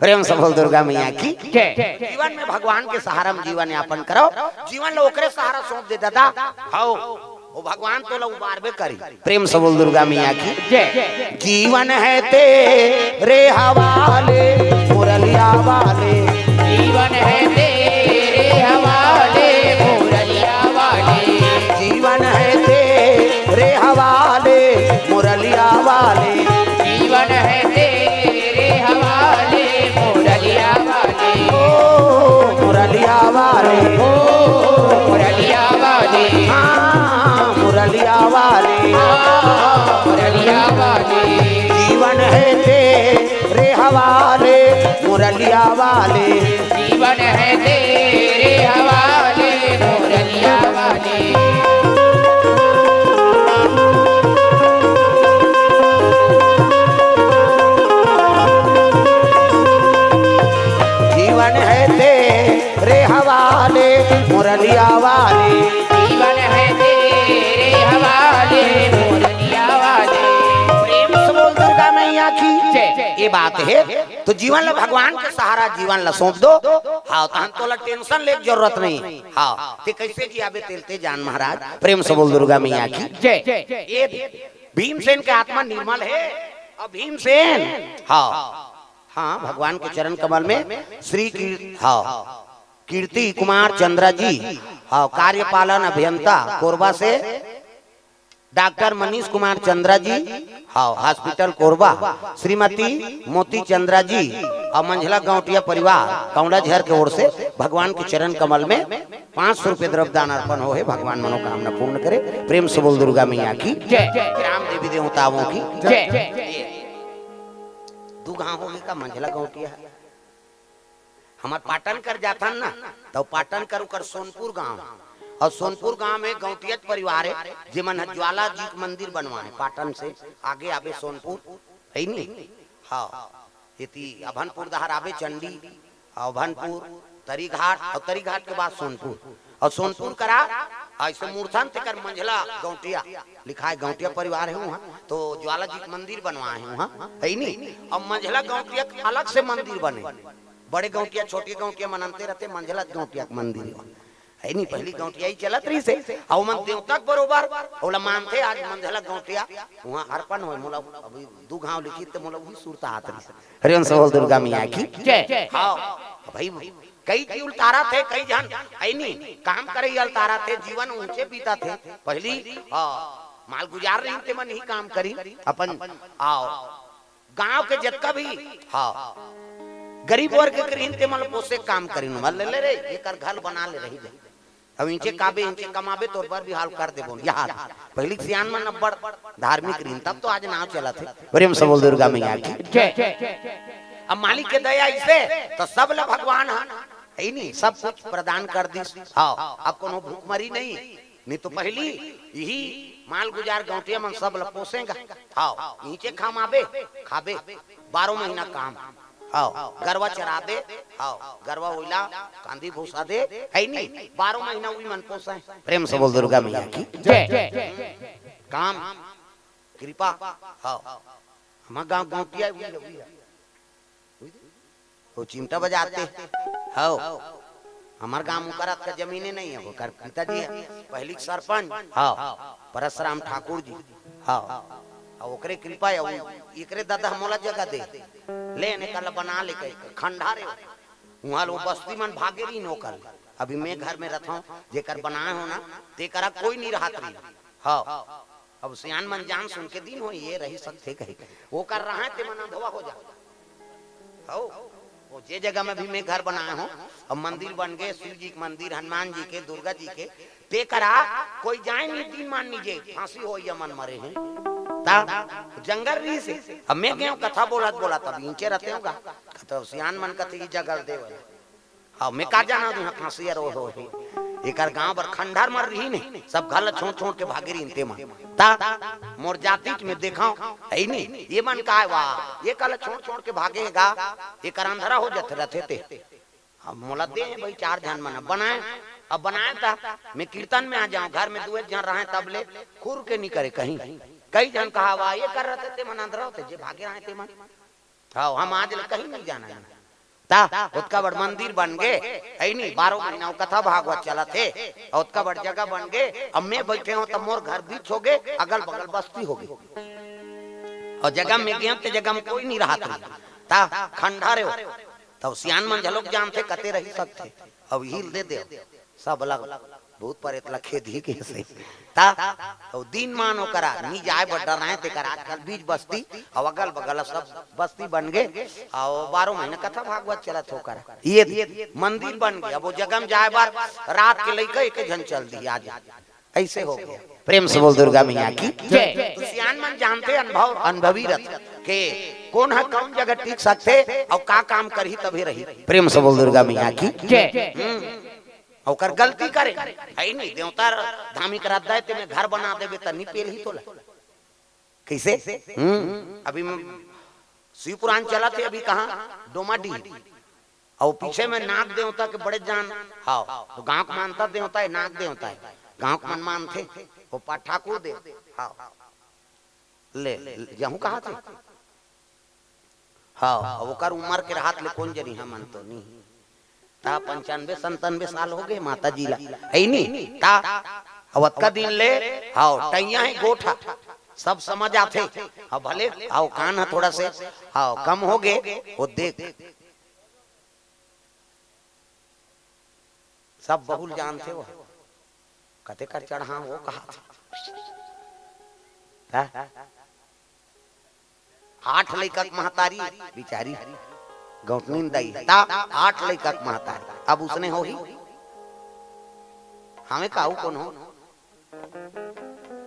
प्रेम से बोल दुर्गा मैया की। जीवन में भगवान के सहारा में जीवन यापन करो, जीवन लो ओकरे सहारा सौंप दे दादा। हाओ वो भगवान तो लो उबारबे करी। प्रेम से बोल दुर्गा मैया की। जीवन है तेरे हवाले मुरलिया वाले, जीवन है तेरे हवाले मुरलिया वाले, जीवन है तेरे हवाले मुरलिया वाले, जीवन है तेरे हवाले मुरलिया वाले, ओ मुरलिया वाले, ओ मुरलिया वाले, हाँ मुरलिया वाले, मुरलिया वाले, जीवन है तेरे हवाले मुरलिया वाले, जीवन है तेरे हवाले मुरलिया वाले। जीवन है तेरे हवाले मुरलिया वाले, जीवन है तेरे हवाले मुरलिया वाले। प्रेम से बोल दुर्गा मैया की। ये बात है तो जीवन ला भगवान के सहारा जीवन ला सौंप दो। हाँ तो ला टेंशन ले जरूरत नहीं। हाँ ते कैसे जियाबे तेलते जान महाराज। प्रेम से बोल दुर्गा मैया की। ये भीमसेन के आत्मा निर्मल है और भीमसेन हाँ हाँ भगवान के चरण कमल में श्री कीर्ति कुमार चंद्रा जी हाँ कार्यपालन अभियंता कोरबा से डॉक्टर मनीष कुमार चंद्रा जी हाँ हॉस्पिटल कोरबा, श्रीमती मोती चंद्रा जी और मंझला गांवटिया परिवार कौड़ा झर के ओर से भगवान के चरण कमल में 500 रुपये द्रव्यदान अर्पण हो है। भगवान मनोकामना पूर्ण करे। प्रेम से बोल दुर्गा मैया की। राम देवी देवताओं की। दू गाँव होगी का मंझला गांवटिया हमार पाटन कर जाता ना तो पाटन कर उकर सोनपुर गांव और सोनपुर गांव में गौटियत परिवार है जिमन ज्वाला जी मंदिर बनवाए पाटन से आगे आवे सोनपुर है नी। हाँ इति अभनपुर दहर आवे चंडी अभनपुर तरीघाट और तरीघाट के बाद सोनपुर और सोनपुर करा ऐसे मूर्धन तक मंझला गौटिया लिखा है गौटिया परिवार है वहाँ तो ज्वाला जी मंदिर बनवाए हैं वहाँ है नी। और मंझला गौटिया अलग से मंदिर बने, बड़े गौटिया छोटे गौटिया मनते रहते, मंझला गौटिया मंदिर है नहीं। पहली गौटिया ही चलत रही से और मन देवता बरोबर ओला मानते आज मंझला गौटिया वहाँ अर्पण हो मोला अभी दू गांव लिखी तो मोला वही सुरता आत रही। हरिओम बोल दुर्गा मैया की। हाँ भाई कई की उल्तारा थे कई जन है नहीं काम करे उल्तारा थे जीवन ऊंचे बीता थे। पहली माल गुजार रही थे मन ही काम करी अपन आओ गांव के जत्का भी हाँ गरीब वर्ग के रीन ते मन पोसे काम करी न ले ले रे एकर घर बना ले रही दे अब इंचे काबे इंचे कमाबे तोर पर भी हाल कर देबो यार पहली सियान मन बड़ धार्मिक रीन तब तो आज नाव चला थे। प्रेम से बोल दुर्गा मैया की। अब मालिक के दया इसे तो सब ला भगवान है नहीं सब कुछ प्रदान कर दी। हाँ अब कोनो भूखमरी नहीं तो पहली यही माल गुजार गौटिया मन सब ला पोसेगा। हाँ नीचे खामाबे खाबे 12 महीना काम आओ गरवा चरा दे आओ गरवा उला कांदी भूसा दे है नहीं 12 महीना वही मन पोसाए। प्रेम से बोल दुर्गा मैया की। काम कृपा हाँ हम गांव गौटिया वो चिमटा बजाते हाँ हमार गांव मुकरत का जमीने नहीं है वो कर पिताजी है पहली सरपंच हाँ परशुराम ठाकुर जी हाँ ओकरे कृपा है एकरे दादा मोला जगह दे ले निकल बना ले खंडारे वहाँ लोग बस्ती मन भागे रही नौकर। अभी मैं घर में रहता हूँ जेकर बनाए हो ना तेकरा कोई नहीं रहा रही। हाँ अब सियान मन जान सुन के दिन हो ये रही सकते कहे वो कर रहा है ते मन अधवा हो जाओ। हो वो जे जगह में भी मैं घर बनाया हूँ और मंदिर बन गए शिव जी के मंदिर हनुमान जी के दुर्गा जी के तेकरा कोई जाए नहीं दिन मान लीजिए फांसी हो या मन मरे हैं जंगल रही से अब मैं गया कथा बोला तब इंचे रहते होगा तो सियान मन कथे जगल दे हाँ मैं का जाना दूं खांसी रो हो एकर गांव पर खंडार मर रही नहीं सब गल छोड़ के भागे रही इंते मन ता मोर जाति में देखा है नहीं ये मन का है वाह ये कल छोड़ के भागेगा एकर अंधरा हो जाते रहते थे। हम मोला दे भाई 4 जन मन बनाए अब बनाया था मैं कीर्तन में आ जाऊं घर में 2 जन रहे तब ले खुर के नहीं करे कहीं कई जन कहा वाह ये कर रहे थे मन अंदर होते जे भागे रहे थे मन हाँ हम आज कहीं नहीं जाना ता उसका बड़ मंदिर बन गए है नहीं 12 महीना कथा भागवत चला थे और उसका बड़ जगह बन गए। अब मैं बैठे हूँ तब मोर घर बीच हो गए अगल बगल बस्ती हो गई और जगह में गया तो जगह में कोई नहीं रहा था खंडारे हो तब सियान मन झलोक जानते कते रही सकते अब हिल दे दे सब अलग भूत पर इतना खेद ही के सही ता तो दिन मानो करा नी जाए बड़ा रहे ते करा आजकल बीच बस्ती और अगल बगल सब बस्ती बन गए और 12 महीने कथा भागवत चला थो करा ये मंदिर बन गया। अब वो जगह में जाए बार रात के लेके एक जन चल दी आज ऐसे हो गया। प्रेम से बोल दुर्गा मैया की जय। तो सियान मन जानते अनुभव अनुभवी रथ के कौन है कौन जगह टिक सकते और का काम करही तभी रही। प्रेम से बोल दुर्गा मैया की जय। और गलती करे है नहीं देवता धामी करा दे ते में घर बना देबे त नहीं पेल ही तोला कैसे अभी शिव पुराण चला थे अभी कहां डोमाडी और पीछे में नाग देवता के बड़े जान हाँ तो गांव को मानता देवता है नाग देवता है गांव को मन मानते वो पाठ ठाकुर दे हाँ ले जाऊं कहा थे हाँ वो कर उम्र के राहत ले कौन जरी हम तो नहीं ता 95-97 साल हो गए माता जी ला है नहीं ता अवत का दिन ले हां टैया है गोठा सब समझ आते अब भले आओ कान है थोड़ा से हां कम हो गए वो देख सब बहुल जानते हो कते कर चढ़ा वो कहा था 8 लड़का महतारी बिचारी गौतनी दई ता 8 लड़का महतारी अब उसने हो ही हमें काऊ कौन हो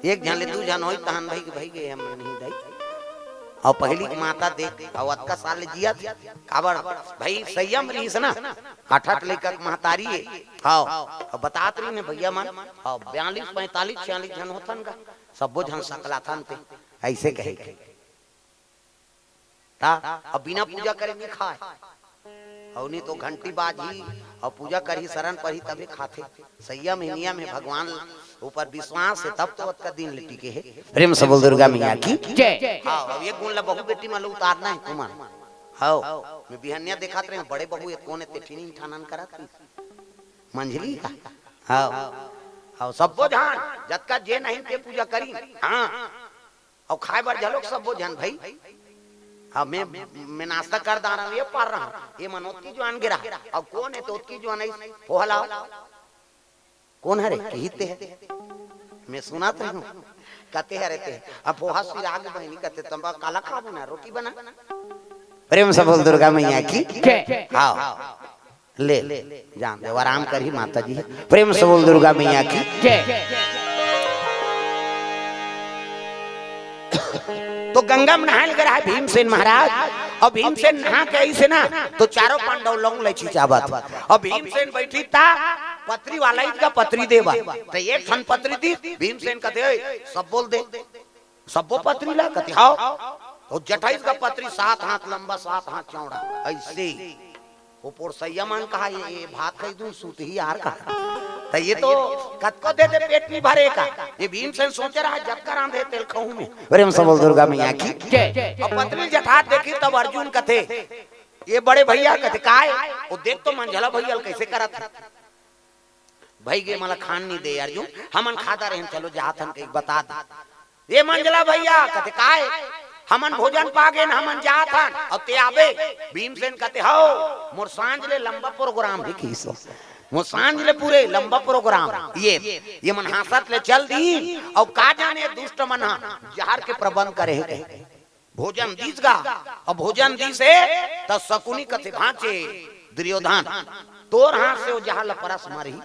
एक जन ले दू जन हो तहन भाई के भाई गए हम नहीं दई और पहली माता देख और का साल जिया काबर भाई संयम रहीस ना 8 लड़का महतारी है हां बतात रही ने भैया मन हां 42 45 46 जन होतन का सबो जन सकला थन ते ऐसे कहे अब बिना पूजा करे नहीं खाए और नहीं तो घंटी बाजी और पूजा करी शरण पर ही तभी खाते संयम हिनिया में भगवान ऊपर विश्वास है तब तो उसका दिन लिटी के है। प्रेम से बोल दुर्गा मैया की जय। हाँ अब ये गुण ला बहु बेटी मालू उतारना है कुमार हाँ मैं बिहनिया देखा रहे बड़े बहु एक कोने तेठिनी ठानन करा थी मंझली का हाँ हाँ सबो जान जत का जे नहीं ते पूजा करी हाँ और खाए बार झलोक सबो जान भाई हाँ मैं नाश्ता कर दा रहा हूँ ये पार रहा हूँ ये मनोती जो आन गिरा अब कौन है तो उसकी जो आना पोहला कौन है रे कहते हैं मैं सुना तो हूँ कहते हैं रहते हैं अब पोहा सिर आगे बहनी कहते तुम काला खा बना रोटी बना। प्रेम से बोल दुर्गा मैया की हाँ ले जान दे आराम कर ही माता जी। प्रेम से बोल दुर्गा मैया की तो गंगा में नहाल गया है भीमसेन महाराज और भीमसेन नहा के ऐसे ना तो चारों पांडव लोग ले चिचावत और भीमसेन बैठी था पत्री वाला ही का पत्री देवा तो एक ठन पत्री दी भीमसेन कहते सब बोल दे सबो पत्री ला कहते हां तो जटाइस का पत्री 7 हाथ लंबा 7 हाथ चौड़ा ऐसे ऊपर संयमन कहा ये भात खाई दूं सूत ही यार का तो ये तो कतको दे दे पेट नहीं भरे का ये भीमसेन सोच रहा है जब कर दे तेल खाऊं में। प्रेम से बोल दुर्गा मैया की जय। और पत्नी जठात देखी तब अर्जुन कथे ये बड़े भैया कथे काय वो देख तो मंझला भैया कैसे करत भाई गे मला खान नहीं दे अर्जुन हमन खाता रहे चलो जात हम एक बता दे ये मंझला भैया कथे काय हमन भोजन पागे न हमन जात हन और ते आबे भीमसेन कहते हो मोर सांझ ले लंबा प्रोग्राम है खीसो मोर सांझ ले पूरे लंबा प्रोग्राम ये मन हासत ले चल दी और का जाने दुष्ट मन जहर के प्रबंध करे भोजन दीसगा और भोजन दी से त शकुनी कथे भांचे दुर्योधन तोर हाथ से वो जहर ल परस मारी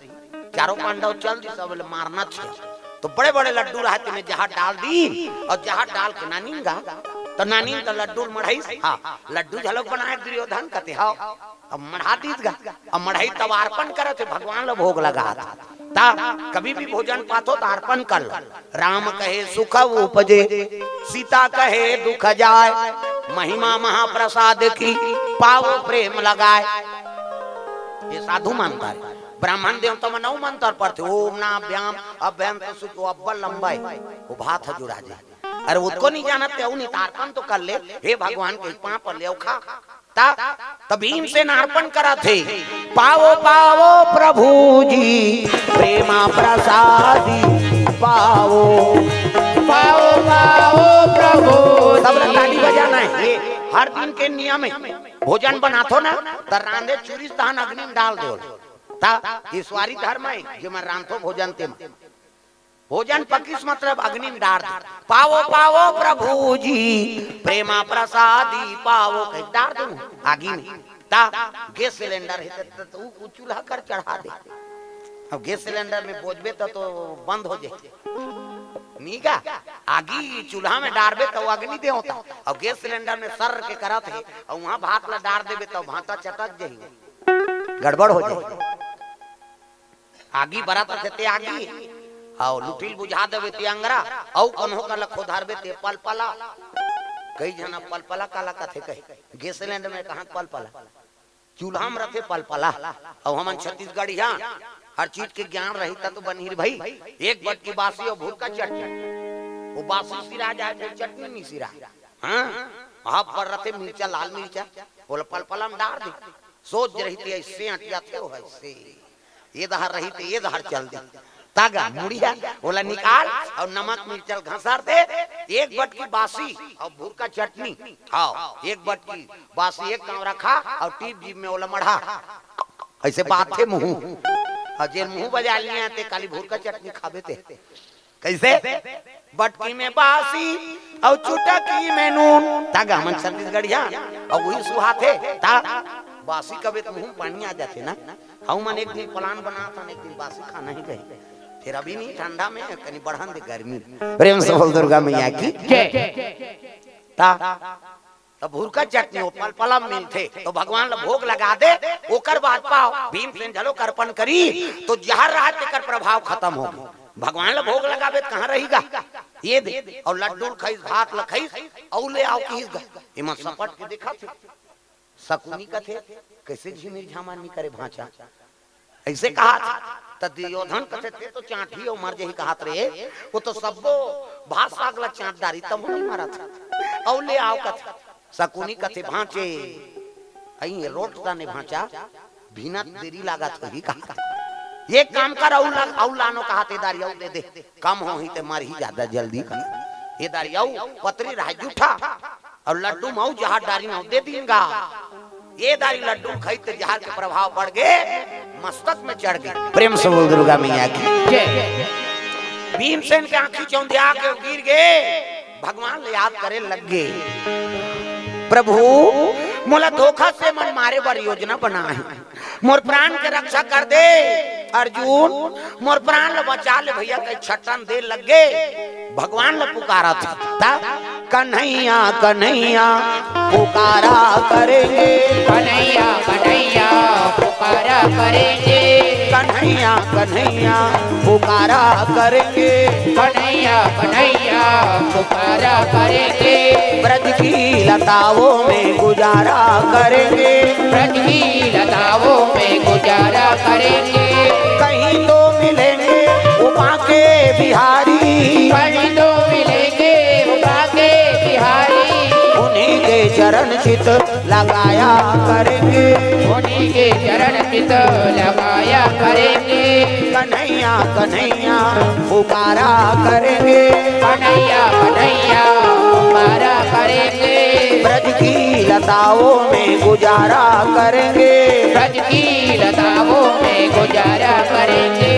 चारों पांडव चल दी सब मारना छे तो बड़े बड़े लड्डू रहते में जहर डाल दी और जहर डाल के नानीगा तो नानी तो लड्डू मढ़ाई हाँ लड्डू झलक बनाए दुर्योधन कहते हाँ अब मढ़ा दीसगा अब मढ़ाई तब अर्पण करे थे भगवान लो भोग लगा ता कभी भी भोजन पातो तो अर्पण कर लो। राम कहे सुख उपजे सीता कहे दुख जाए महिमा महाप्रसाद की पावो प्रेम लगाए ये साधु मानता है। ब्राह्मण देवता में 9 मंत्र पढ़ते ओम नाभ्याम अभ्यम सुतो अव्वल लंबाई वो भात जुड़ा जाए अरे उसको नहीं जानते नहीं तारपन तो कर ले हे भगवान के पांव पर ले खा तब भीमसेन अर्पण करा थे, पावो पावो प्रभु जी प्रेमा प्रसादी पावो पाओ पाओ प्रभु सब ताली बजाना है। ये हर दिन के नियम है। भोजन बनाथो ना तो रांधे चूरी तहन अग्नि में डाल दो ता ईश्वरी धर्म है जो मैं रांधो भोजन ते भोजन पकिस मतलब अग्नि में डाल दो। पावो पावो प्रभु जी प्रेमा प्रसादी पावो कह डाल दो आगी में ता गैस सिलेंडर है तो चूल्हा कर चढ़ा दे। अब गैस सिलेंडर में बोझबे तो बंद हो जाए नीका आगी चूल्हा में डारबे तो अग्नि दे होता और गैस सिलेंडर में सर के करत है और वहां भात ला डार देबे तो भाता चटक जाई गड़बड़ हो जाए। आगी बरात थे आगी और लुटिल बुझा देबे ते अंगरा और कन्हो का लखो धारबे ते पलपला कई जना पलपला काला कथे कहे गैस सिलेंडर में कहां पलपला चूल्हा में रखे पलपला और हमन छत्तीसगढ़ यहाँ हर चीज के ज्ञान रही तो बनी भाई एक बट की बासी और भूत का चटनी वो बासी सिरा जाए फिर चटनी नहीं सिरा हाँ पर रखे मिर्चा लाल मिर्चा बोला पलपला में डाल दे सोच रही थी ऐसे हटिया थे वो ऐसे ये दहर रही थी ये दहर चल दी तागा मुड़िया बोला निकाल और नमक मिर्चा घसार दे एक बट की बासी और भूर का चटनी हाँ एक बट की बासी एक काम रखा और टीप जीप में बोला मढ़ा ऐसे बात थे मुंह और जेल मुंह बजा लिए थे काली भूर का चटनी खाबे थे कैसे बटकी में बासी और चुटकी में नून तागा मन छत्तीसगढ़िया और वही सुहा थे ता बासी कबे तो मुंह पानी आ जाते ना। हम मन एक दिन प्लान बना था एक दिन बासी खाना ही गए फिर अभी नहीं ठंडा में कहीं बढ़न दे गर्मी प्रेम से बोल दुर्गा मैया की ता तब भूर का चटनी पल पलम मिलते तो भगवान ला भोग लगा दे ओकर बाद पाओ भीमसेन झलो कर्पण करी तो जहर रहा तेकर प्रभाव खत्म हो गया। भगवान ला भोग लगाबे कहां रहेगा ये दे और लड्डू खाइस भात ला खाइस और ले आओ किस गा इमा सपट के देखा थे शकुनी का थे कैसे झिमिर झामान नहीं करे भांचा ऐसे कहा था त दुर्योधन कथे थे तो चांठी और मर जही कहत रे वो तो सबो भात साग ला चांटदारी तब नहीं मारा था और ले आओ कथे शकुनी कथे भांचे आई रोटता ने भांचा भीना देरी लागत होगी कहा ये काम कर औ लानो कहा ते दारियाऊ दे दे कम हो ही ते मर ही ज्यादा जल्दी कर ये दारियाऊ पतरी रह जूठा और लड्डू माऊ जहां डारी माऊ दे देंगा ये दारी लड्डू खाई ते जहां के प्रभाव बढ़ गए मस्तक में चढ़ गए। प्रेम से बोल दुर्गा मैया की भीमसेन के आंखी चौंधिया के गिर गए भगवान ले याद करे लग गए प्रभु मोला धोखा से मन मारे बार योजना बना है मोर प्राण के रक्षा कर दे अर्जुन मोर प्राण ल बचा ले भैया के छटन दे लगे भगवान ल पुकारा था कन्हैया कन्हैया पुकारा करेंगे कन्हैया कन्हैया पुकारा करेंगे कन्हैया कन्हैया पुकारा करेंगे कन्हैया कन्हैया पुकारा करेंगे ब्रज की लताओं में गुजारा करेंगे ब्रज की लताओं में गुजारा करेंगे कहीं तो मिलेंगे उमा के बिहारी कहीं तो मिलेंगे उमा के बिहारी उन्हीं के चरण चित लगाया करेंगे उन्हीं के चरण चित लगाया करेंगे कन्हैया कन्हैया पुकारा करेंगे कन्हैया कन्हैया पुकारा करेंगे ब्रज की लताओं में गुजारा करेंगे ब्रज की लताओं में गुजारा करेंगे।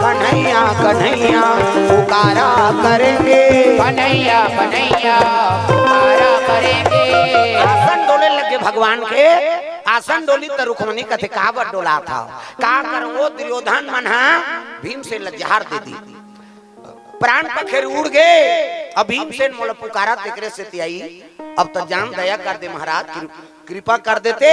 कन्हैया कन्हैया पुकारा करेंगे कन्हैया कन्हैया पुकारा करेंगे। आसन डोले लगे भगवान के आसन डोली तो रुक्मणी कथे काबर डोला था का कर वो दुर्योधन मना भीमसेन लजहार दे दी प्राण पखेर उड़ गए अब भीमसेन मोला पुकारा तेकरे से आई अब तो जान दया कर दे महाराज कृपा कर देते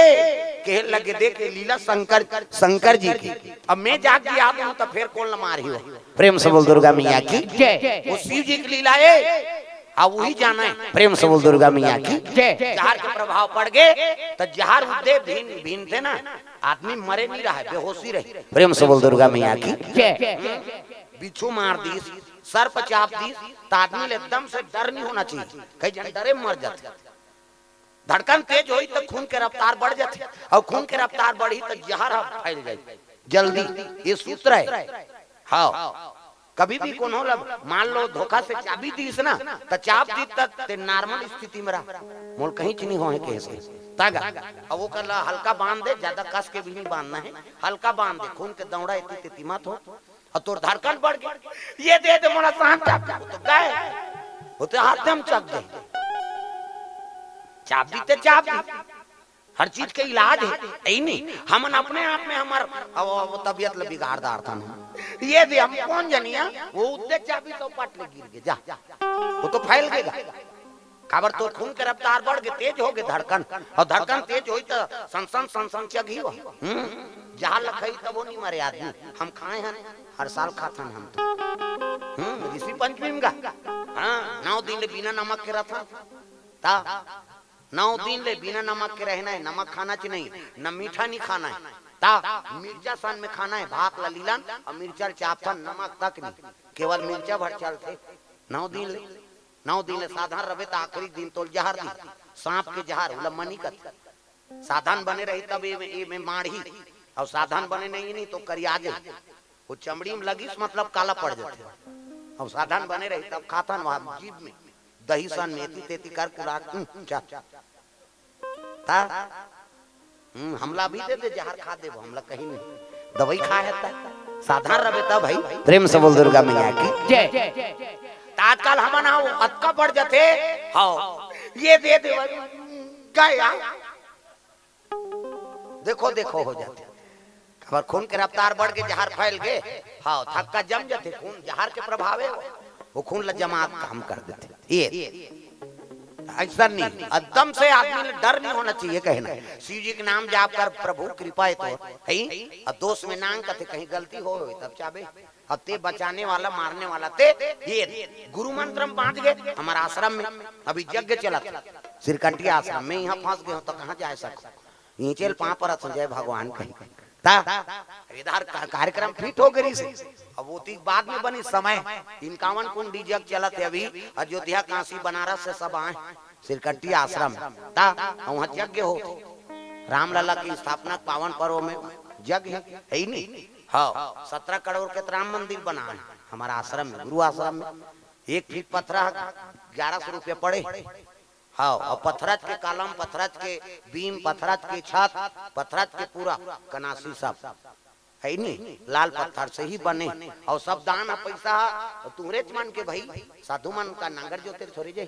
कह लगे दे के लीला शंकर जी की अब मैं जाग गया हूं तो फिर कौन मारी हो। प्रेम से बोल दुर्गा मैया की वो शिव जी की लीला है अब वही जाना है। प्रेम से बोल दुर्गा मैया की जय। जहर के प्रभाव पड़ गए तो जहर उदे भीन थे ना, आदमी मरे नहीं रहा है, बेहोशी रही। प्रेम से बोल दुर्गा मैया की जय। बिच्छू मार दी, सर्प चाप दी, तो आदमी ले एकदम से डर नहीं होना चाहिए, कहीं जन डरे मर जाते। धड़कन तेज हुई तो खून के रफ्तार बढ़ जाती, और खून के रफ्तार बढ़ी तो जहर फैल जाए जल्दी। ये सूत्र है। हाँ, कभी भी कौन हो मान लो धोखा से चाबी दीस ना, तो चाप दी तक ते नॉर्मल स्थिति में रहा, मोल कहीं नहीं हो कैसे तागा। अब वो कर हल्का बांध दे, ज्यादा कस के भी नहीं बांधना है, हल्का बांध दे, खून के दौड़ा इतनी तिती मत हो, और तोर धड़कन बढ़ गई, ये दे दे मोला सांप चाप, तो गए वो तो हाथ में चक दे, चाप दी ते चाप दी। हर चीज के इलाज है, यही नहीं हम अपने आप में हमार तबियत ले बिगाड़दार था ना, ये दे हम कौन जनिया, वो उद्दे चाबी तो पट ले गिर गए, जा वो तो फैल गएगा। खबर तो खून के रफ्तार बढ़ गए, तेज हो गए धड़कन, और धड़कन तेज हुई तो सन चगी हो। जहाँ लखई तब वो नहीं मरे आदमी। हम खाए हैं, हर साल खाते हैं हम तो। ऋषि पंचमी का 9 दिन बिना नमक के रहा था, 9 दिन ले बिना नमक के रहना है, नमक खाना चाहिए नहीं, न मीठा नहीं खाना है, ता मिर्चा सन में खाना है, भात ललीलन और मिर्चा चापन, नमक तक नहीं, केवल मिर्चा भर चलते। 9 दिन ले साधारण रहे तो आखिरी दिन तो जहर दी, सांप के जहर उला मनी कत साधन बने रही तब ये में माढ़ी, और साधन बने नहीं तो करिया जाए, वो चमड़ी में लगी मतलब काला पड़ जाते, और साधन बने रही तब खातन वहां जीभ में दही सन मेथी तेती कर हमला भी दे दे, जहर खा दे, हमला कहीं नहीं, दवाई खा है साधारण रहे तब भाई। प्रेम से बोल दुर्गा मैया की जय। तात्काल हम ना अटका पड़ जाते, हाँ ये दे दे गया, देखो देखो हो जाते, खबर खून के रफ्तार बढ़ के जहर फैल गए, हाँ थक्का जम जाते, खून जहर के प्रभाव है, वो खून ल जमात काम कर देते। ये ऐसा नहीं, एकदम से आदमी ने डर नहीं होना चाहिए, कहना शिव जी के नाम जाप कर प्रभु कृपा है तो है, और दोष में नांग करते कहीं गलती हो तब चाबे, और ते बचाने वाला मारने वाला ते। ये गुरु मंत्र में बांध गए। हमारा आश्रम में अभी यज्ञ चला था, सिरकंटी आश्रम में, यहाँ फंस गए हो तो कहाँ जा सको, नीचे पाँ पर जय भगवान कहीं इधर कार्यक्रम फिट हो गई से। अब वो बाद में बनी समय 51 कुंडी जग चला थे, अभी अयोध्या काशी बनारस से सब आए सिरकट्टी आश्रम, वहाँ यज्ञ हो, रामलला की स्थापना पावन पर्व में यज्ञ है ही नहीं। हाँ 17 करोड़ के राम मंदिर बना है हमारा आश्रम में, गुरु आश्रम में। 1 फीट पत्थर 1100 रुपये पड़े। हाँ, और पत्थरज के कलम, पत्थरज के बीम, पत्थरज के छत, पत्थरज के पूरा कनासी सब है नहीं, लाल पत्थर से ही बने, और सब दान पैसा तुम्हारे मन के भाई, साधु मन का नांगर जो तेरे थोड़ी जाए,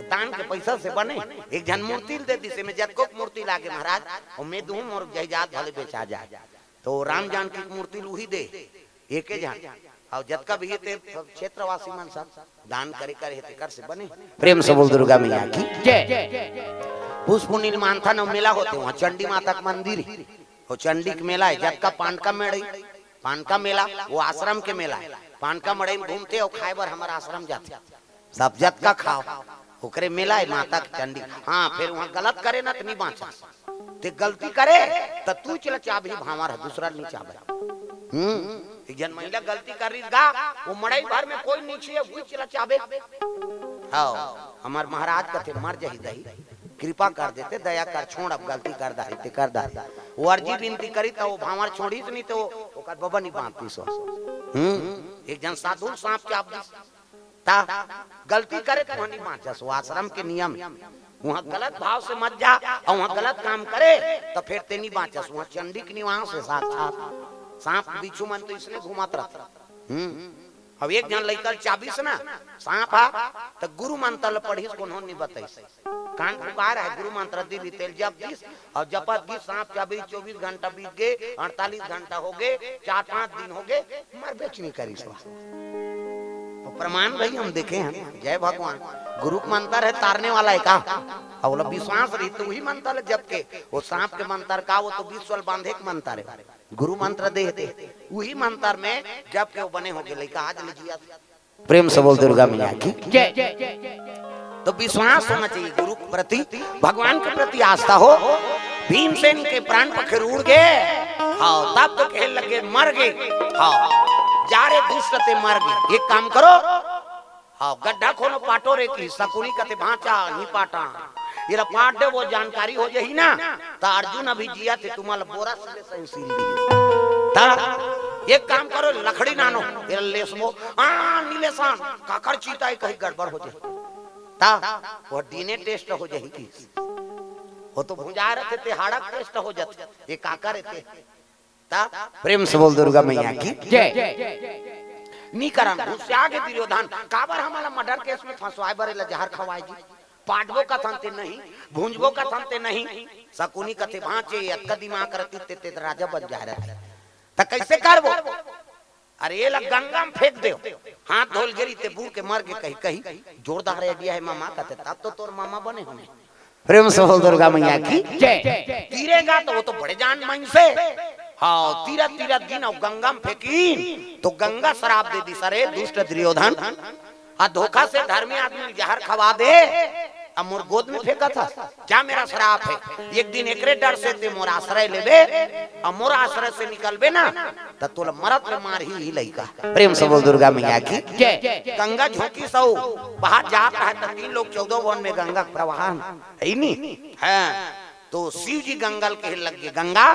दान के पैसा से बने। एक जन मूर्ति दे दी से में जतको मूर्ति लागे महाराज, और मैं दूं और जायदाद भले बेचा जाए, तो राम जानकी की मूर्ति लूही दे एक जन, और जतका भी ते क्षेत्रवासी मन सब दान करे कर से बने। प्रेम से बोल दुर्गा मैया की जय। पुष्प निर्माण था न मेला होते, वहाँ चंडी माता का मंदिर, वो चंडी का मेला है, जतका पान का मेड़, पान का मेला वो आश्रम के मेला है, पान का मड़ई में घूमते और खाए बर हमारा आश्रम जाते, सब जतका खाओ ओकरे मेला है माता की चंडी। हाँ फिर वहाँ गलत करे ना तो नहीं बाँचा, ते गलती करे तो तू चला चाबी भावर दूसरा नहीं चाबे। एक जन महिला गलती कर रही गा, वो मड़ई भर में कोई नीचे वो चला चाबे। हाँ हमार महाराज कथे मर जाही दही, कृपा कर देते, दया कर छोड़, अब गलती कर दाही कर दाही, वो अर्जी विनती करी तो वो भावर छोड़ी तो नहीं तो ओकर बबा नहीं बांधती सो। एक जन साधु सांप चाप ता गलती करे तो नहीं बाँचा, सो आश्रम के नियम, वहाँ गलत भाव से मत जा, और वहाँ गलत काम करे तो फिर ते नहीं बाँचा, वहाँ चंडी के निवास से साक्षात सांप बिच्छू मन तो इसलिए घुमात रहता। अब एक जन लेकर चाबी से ना सांप आ तो गुरु मंत्र पढ़ी उन्होंने बताई, कान पुकार है गुरु मंत्र दी तेल जब 20 और जपत 20 सांप चाबी 24 घंटा बीत गए, 48 घंटा हो गए, 4-5 दिन हो गए, मर बेच नहीं करी प्रमाण भाई हम देखे हैं। जय भगवान, गुरु मंत्र है तारने वाला है का, और विश्वास रही तो वही मंत्र जब के वो सांप के मंत्र का वो तो 20 साल बांधे के मंत्र है, गुरु मंत्र दे वही मंत्र में जब के वो बने हो गए लड़का आज ले जिया प्रेम से बोल दुर्गा मैया की। जय। तो विश्वास होना चाहिए गुरु के प्रति, भगवान के प्रति आस्था हो। भीमसेन के प्राण पखेर उड़ गए, हाँ तब तो कह लगे मर गए, हाँ जा रे दुष्ट ते मर गए। एक काम करो, हाँ गड्ढा खोलो पाटो रे की सकुनी कते भांचा नहीं पाटा ये पाट दे, वो जानकारी हो जाही ना तो अर्जुन अभी जिया थे तुम्हारा बोरा से सील ता। एक काम करो लकड़ी नानो ये लेसमो नीलेसान काकर चीता है कहीं गड़बड़ हो जाए ता वो डीएनए टेस्ट हो जाही की वो तो भुजा रहे थे हाड़क टेस्ट हो जाते ये काकर रहते ता। प्रेम से बोल दुर्गा मैया की जय। नी करन उससे आगे दुर्योधन काबर हमारा मर्डर केस में फंसवाए बरे जहर खवाए जी पाटबो का थनते नहीं भूंजबो का थनते नहीं सकुनी कथे भांचे अक्का दिमाग करती ते राजा बन जा रहा त कैसे करबो। अरे ये लग गंगा में फेंक दे हाथ धोल गिरी ते बूढ़ के मर के कहीं कहीं जोरदार आइडिया है मामा कहते तब तो तोर मामा बने होने। प्रेम से बोल दुर्गा मैया की जय। तीरेगा तो वो तो बड़े जान मन से, हाँ तीरा तीरा दिन और गंगा में फेंकी तो गंगा शराब दे दी सरे दुष्ट दुर्योधन आ धोखा से धर्मी आदमी जहर खवा दे अब मोर गोद में फेंका था क्या मेरा श्राप है। एक दिन एकरे डर से ते मोर आश्रय लेबे और मोर आश्रय से निकलबे ना तो तोला मरत में मार ही लइका। प्रेम से बोल दुर्गा मैया की जय। गंगा झोंकी सौ बाहर जात है तो 3 लोग 14 वन में गंगा प्रवाहन है नी है तो शिव जी गंगल के लग गए गंगा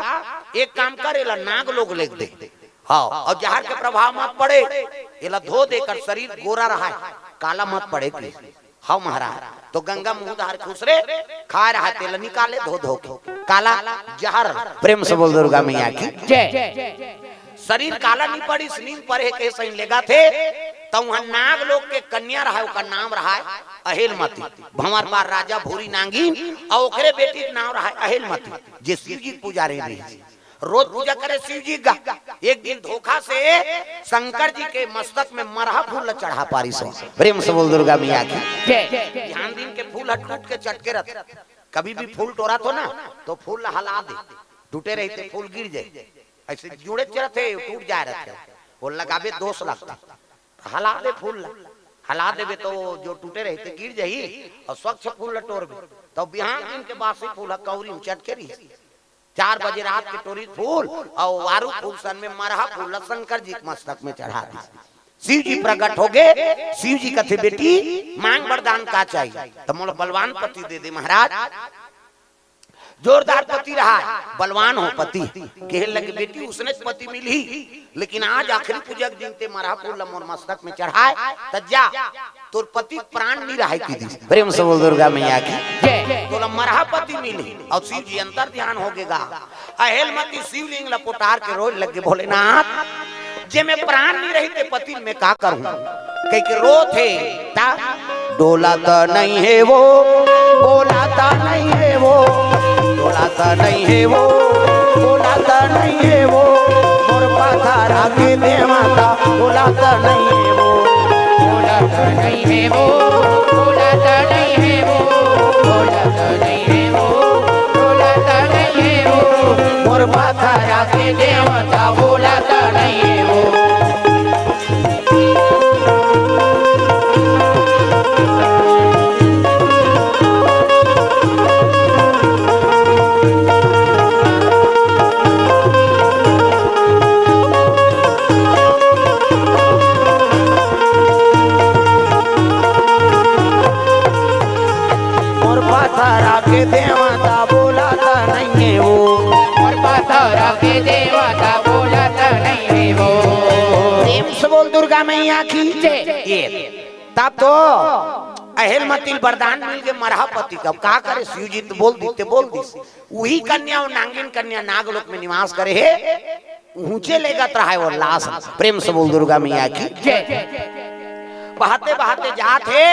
एक काम करेला नाग लोग लेग दे, हाँ और जहर के प्रभाव मत पड़े ये धो देकर शरीर गोरा रहा है काला मत पड़े की, हाँ महाराज तो गंगा मुंह धार खुसरे खा रहा तेल निकाले धो धो के काला जहर। प्रेम से बोल दुर्गा मैया की जय। शरीर काला नहीं पड़ी नींद पड़े के सही लेगा थे तो वहां नाग लोग के कन्या रहा उसका नाम रहा है अहेलमती भंवर बार राजा भूरी नांगी और ओकरे बेटी का नाम रहा है अहेलमती जे शिव जी पुजारी रही रोज पूजा करे शिव जी का। एक दिन धोखा से शंकर जी के मस्तक में मरहा फूल चढ़ा पारी सो। प्रेम से बोल दुर्गा मैया की ध्यान दिन के फूल हट के चटके रहते कभी भी फूल टोरा तो ना तो फूल हला दे टूटे रहते फूल गिर जाए ऐसे जुड़े चढ़ते टूट जा रहे थे वो लगावे दोष लगता हला दे फूल हला देवे तो जो टूटे रहते गिर जाही और स्वच्छ फूल टोर तो बिहान दिन के बासी फूल कौरी चटके रही 4 बजे रात के टोरी फूल और वारू फूल सन में मरहा फूल शंकर जी के मस्तक में चढ़ा दी। शिव जी प्रकट हो गए शिव जी कथे बेटी मांग वरदान का चाहिए तो मोला बलवान पति दे दे महाराज। जोरदार पति रहा बलवान हो पति कहे लगे बेटी उसने पति मिली लेकिन आज आखिरी पूजक दिन ते मरहा फूल मोर मस्तक में चढ़ाए त जा तोर पति प्राण नहीं रहा की दी। प्रेम से बोल दुर्गा मैया की तो मरहा पति मिली और शिव जी अंतर ध्यान हो गएगा अहेलमती शिवलिंग लपोटार के रोज लगे भोलेनाथ जे में प्राण नहीं रही ते पति में का करूं कह के रो थे ता डोलाता नहीं है वो बोलाता नहीं है वो डोलाता नहीं है वो बोलाता नहीं है वो मोर पाथारा के देवता बोलाता नहीं है वो बोलाता नहीं है वो बोलाता नहीं है वो बोलाता नहीं है वो बोलाता नहीं है वो मोर पाथारा के देवता बोलाता नहीं है वो। के देवता बोलाता नहीं है वो और पाथरा के देवता बोलाता नहीं है वो। प्रेम से बोल दुर्गा मैया की ये तब तो अहेलमती वरदान मिल गए मरहापति का का करे शिव जी तो बोल दी वही कन्या और नागिन कन्या नागलोक में निवास करे है ऊंचे लेगा रहा है वो लाश। प्रेम से बोल दुर्गा मैया की बहाते बहाते जात है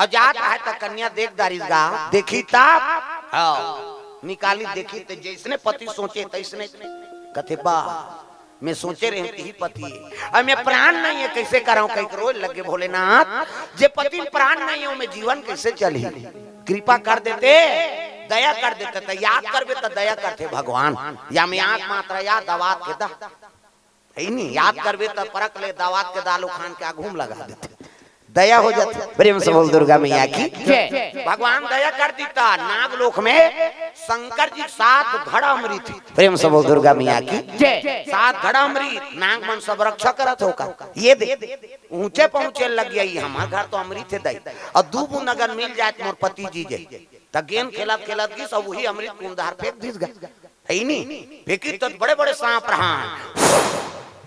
और जात है तो कन्या देख दारिगा देखी तब निकाली देखी तो जैसने पति सोचे तैसने कथे बा मैं सोचे रहती ही पति है और मैं प्राण नहीं है कैसे कराऊं कहीं रोज लगे भोलेनाथ जे पति प्राण नहीं है मैं जीवन कैसे चली कृपा कर देते दया कर देते तो याद करबे तो दया करते भगवान या मैं आंख मात्रा याद आवाज के दा है नहीं, याद करबे तो परक ले दावत के दाल उखान के घूम लगा देते, दया हो जाती। प्रेम से बोल दुर्गा मैया की जय। भगवान दया कर देता। नागलोक में शंकर जी 7 घड़ा अमृत, प्रेम से बोल दुर्गा मैया की जय। 7 घड़ा अमृत नाग मन सब रक्षा करत होकर ये दे ऊंचे पहुंचे लग गई। हमार घर तो अमृत है दई और दू बूंद अगर मिल जाए मोर पति जी जे त गेम खेलत खेलत की सब वही अमृत कुंधार फेंक दिस गए, है नहीं फेंकी तो बड़े बड़े सांप रहा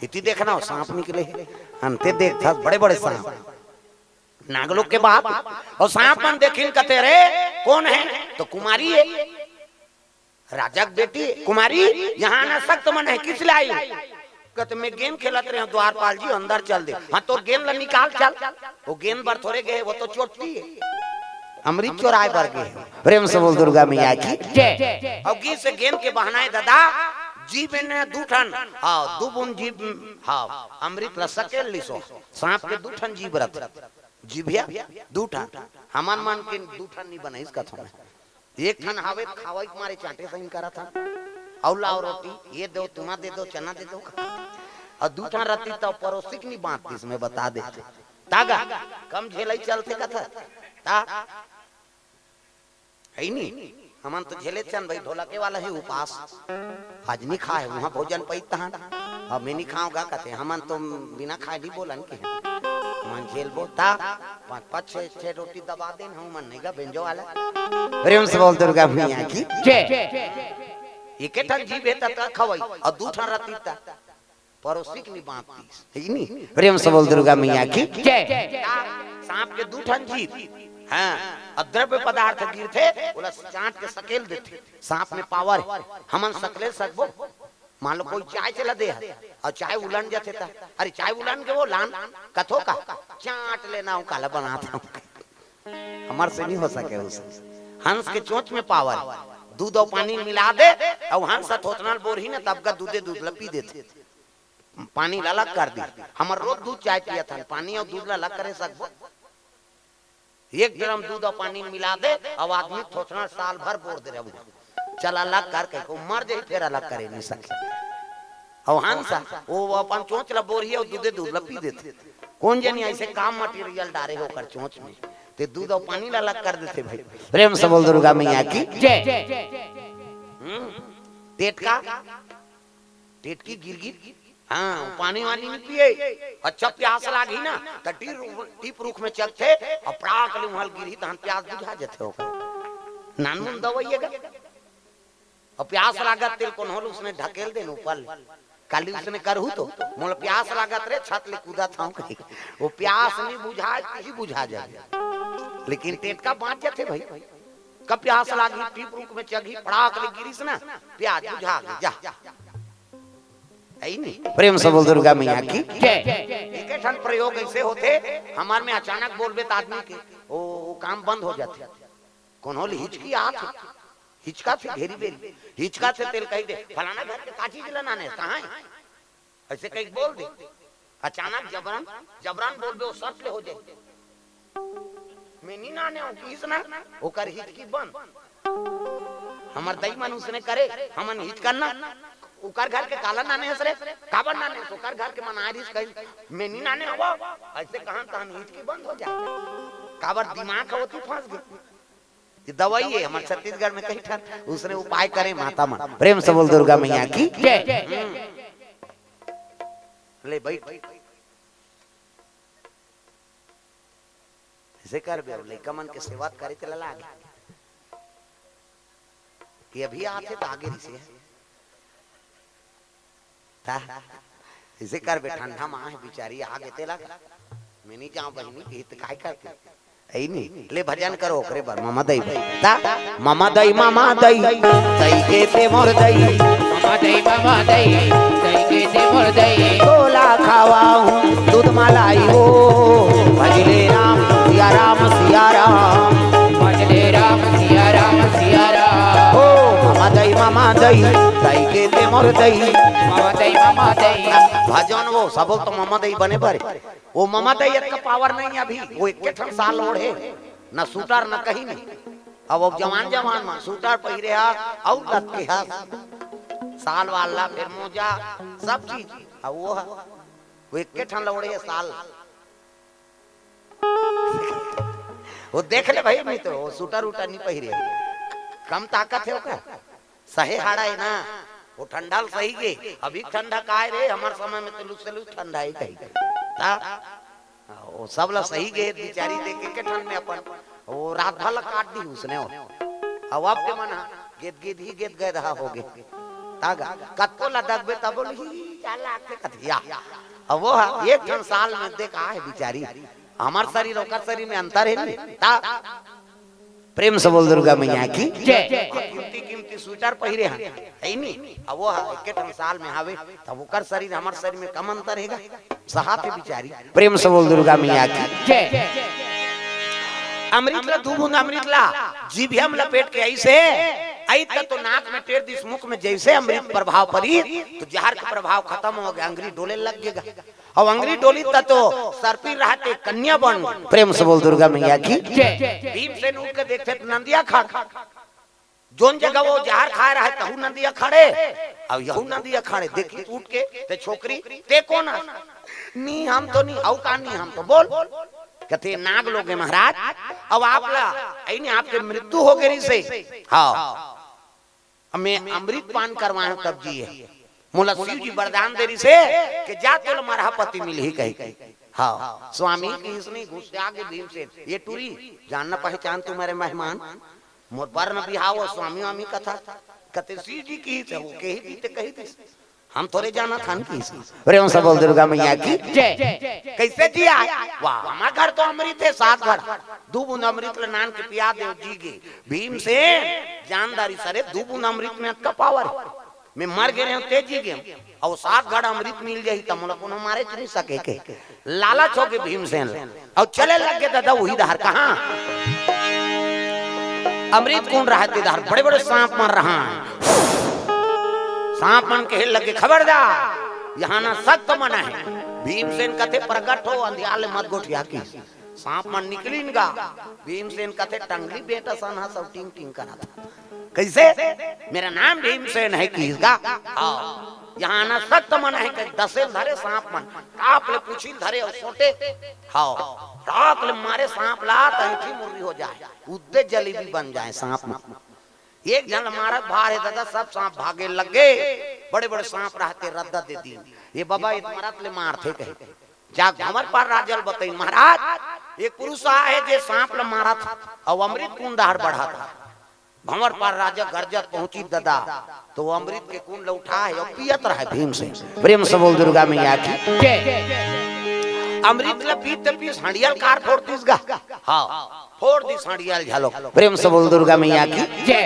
इति देखना हो सांप निकले अंते देख था बड़े बड़े सांप नागलोक के बाद और सांप मन देखिन कहते रे कौन है तो कुमारी है, राजा की बेटी कुमारी यहाँ ना सख्त मन है किस लिए आई? कहते मैं गेम खेलत रहे द्वारपाल जी अंदर चल दे। हाँ तो गेंद ला निकाल चल, वो गेंद बर थोड़े गए वो तो चोटती है अमृत चोराए बर गए। प्रेम से बोल दुर्गा मैया की जय। और गी से गेंद के बहाना दादा जीव ने दूठन हाँ दू बूंद जीव हाँ अमृत ला सकेल लिसो सांप के दूठन जीव रत जीभिया दूठन हमन मन के दूठन नहीं बने इसका थोड़ा एक ठन हावे खावाई मारे चाटे सही करा था और लाओ रोटी ये दो तुम्हारा दे दो चना दे दो और दूठन रती तो पड़ोसिक नहीं बांटती इसमें बता देते तागा कम झेलाई चलते कथा ता है नहीं हमन तो झेले चन भाई ढोलके वाला है उपास आज नहीं खाए वहां भोजन पैता अब मैं नहीं खाऊंगा कहते हमन तो बिना खाए नहीं बोलन के मन झेल बोता 5-6 रोटी दबा देन हम मन नहीं गा बेंजो वाला। प्रेम से बोल दुर्गा मैया की जय। एक ठन जीव है त खवई और दूठन रती त पड़ोसी की नहीं बांटती है नहीं। प्रेम से बोल दुर्गा मैया की जय। सांप के दूठन जीव हाँ अद्रव्य पदार्थ गिरते बोला चाट के सकेल देते सांप में पावर हमन सकले सकबो मान लो कोई चाय चला दे और चाय उलन जाते था अरे चाय उलन के वो लान कथो का चाट लेना हूँ काला बनाता हूँ हमार से नहीं हो सके उस हंस के चोंच में पावर दूध और पानी मिला दे और हंस थोतनाल बोर ही ना तब का दूधे दूध लपी देते पानी अलग कर दी। हमार रोज दूध चाय पिया था पानी और दूध अलग करे सकबो 1 ड्रम दूध और पानी मिला दे और आदमी थोतनाल साल भर बोर दे रहे चल अलग करके को मर जाए फिर अलग करे नहीं सके और हंसा वो अपन चोंच ला बोरी और दूधे दूध लपी देते कौन जानी ऐसे काम मटेरियल डाले होकर चोंच में ते दूध और पानी ला अलग कर देते भाई। प्रेम से बोल दुर्गा मैया की जय। टेट की गिरगिर हाँ पानी वानी नहीं पिए अच्छा प्यास लागी ना तो टीप रुख में चलते और प्राक ले वहां गिरी तो प्यास बुझा जाते होकर नानमुन दवाइएगा और प्यास लागत तेल कौन होल उसने ढकेल दे ऊपर काली उसने करहू तो मोल प्यास लागत रे छत ले कूदा था वो प्यास नहीं बुझा ही बुझा जाए लेकिन पेट का बांट जाते भाई कब प्यास लागी टीप रुक में चगी पड़ाक ले गिरीस ना प्याज बुझा गई जा नहीं। प्रेम से बोल दुर्गा मैया की एक ठन प्रयोग ऐसे होते हमार में अचानक बोलबे तो आदमी के वो काम बंद हो जाते कौन होली हिचकी आत हिचका से घेरी बेरी हिचका से तेल कही दे फलाना घर के काची जिला ने कहां है ऐसे कहीं बोल दे अचानक जबरन बोल दे वो सच ले हो जाए मैं नहीं नाने हूं किस ना ओकर हिचकी बंद हमर दई मन उसने करे हमन हिच करना ओकर घर के काला नाने हसरे काबर नाने ओकर घर के मनारिस कही मैं नहीं नाने हवा ऐसे कहां तहन हिचकी बंद हो जाए काबर दिमाग होती फंस गई ये दवाई है हमारे छत्तीसगढ़ में कहीं ठन उसने उपाय करे माता मन। प्रेम से बोल दुर्गा मैया की ले बैठ ऐसे कर बे लइका मन के सेवा करे चला लागे ये अभी आते तो आगे से ता ऐसे कर बे ठंडा मां है बेचारी आगे तेला मैं नहीं जाऊं बहनी के हित काय करते ऐ नहीं ले भजन करो ओकरे बर मामा दई ता मामा दई दई के ते मोर दई मामा दई के ते मोर दई तोला खावाऊं दूध मलाई हो भजले राम सिया राम सिया राम भजले राम सिया राम सिया राम ओ मामा दई के ते मोर दई मामा दई भजन वो सब तो मामा दई बने पर वो मामा दई का पावर नहीं अभी वो 1 साल ओढ़ है न सूटर न कहीं नहीं अब जवान में सूटर पहिरे हा और लत के हा साल वाला फिर मोजा सब चीज वो एक के ठन लौड़े साल वो देख ले भाई नहीं तो वो सूटर उटर नहीं पहिरे कम ताकत है ओका सहे हाड़ा है ना वो ठंडा सही गे अभी ठंडा काहे रे हमार समय में तो लुस ठंडा ही कही ता वो सब ला सही गे बेचारी देख के ठंड में अपन वो रात भर काट दी उसने अब आप के मना गेद गेद ही गेद गए रहा हो गे तागा कत्तो ला दगबे तब बोली चल आके कथिया अब वो एक ठन साल में देखा है बेचारी हमार शरीर और शरीर में अंतर है ता प्रेम से बोल दुर्गा मैया की जय कीमती कीमती स्वेटर पहिरे हैं है नी अब वो एक साल में आवे तब ओकर शरीर हमार शरीर में कम अंतर हैगा सहाते बिचारी प्रेम से बोल दुर्गा मैया की जय अमृत ला दू बूंद अमृत ला जीभ हम लपेट के ऐसे आई तो नाक में टेर दिस मुख में जैसे अमृत प्रभाव पड़ी तो जहर का प्रभाव खत्म हो गया अंगरी डोले लग गएगा और अंगरी डोली तो सर्पी रहते कन्या बन प्रेम से बोल दुर्गा मैया की भीम से उठ के देखते नंदिया खड़ जोन जगह वो जहर खा रहा है तहु नंदिया खड़े और यहू नंदिया खड़े देखी उठ के ते छोकरी ते कौन नी हम तो नहीं औ का नहीं हम तो बोल कहते नाग लोग है महाराज अब आप ला आपके मृत्यु हो गई से हाँ मैं अमृत पान करवाए तब जी है मोला शिव जी वरदान दे रही से कि जा तो हमारा पति मिल ही कही हाँ स्वामी की इसने घुस आगे भीम से ये टूरी जानना पहचान तुम्हारे मेहमान मोर वर्ण बिहाव स्वामी वामी कथा कहते शिव जी की वो कही थी कही थी हम थोड़े जाना था की प्रेम से बोल दुर्गा मैया की जय कैसे जिया वाह हमारा घर तो अमृत है 7 घर 2 बूंद अमृत ले नान के पिया दे जी गे भीम से जानदारी सरे 2 बूंद अमृत में का पावर मैं मर गए तेजी गए और 7 घड़ा अमृत मिल जाई त मोला कोनो मारे नहीं सके के लालच हो के भीमसेन और चले लग गए दादा वही धार कहां अमृत कौन रहते धार बड़े बड़े सांप मर रहा है सांप मन के लगे खबरदार यहाँ ना सख्त मना है भीमसेन कथे प्रकट हो अंधियाले मत गोठिया की सांप मन निकली गा भीमसेन कथे टंगली बेटा सना सब टिंग टिंग करा था कैसे मेरा नाम भीमसेन है किसका यहाँ ना सख्त मन है कि 10 धरे सांप मन काप ले पूछी धरे और सोटे हाँ काप ले मारे सांप ला तंठी मुर्री हो जाए उद्दे जलेबी बन जाए सांप मन एक जन मारा भार है दादा सब सांप भागे लगे बड़े बड़े सांप रहते रद्दा दे दी ये बाबा इतमरत ले मारते कहे जा हमार पर राजल बताई महाराज एक पुरुष है जे सांप ले मारा था और अमृत कुंड दहाड़ बढ़ा था भंवर पर राजा गर्जत पहुंची दादा तो अमृत के कुंड उठा है और पियत रहा भीम से प्रेम से बोल दुर्गा मैया की अमृत ला पीते पीस हंडियल कार फोड़तीस गा हाँ फोड़ दी हंडियल झालो प्रेम से बोल दुर्गा मैया की जय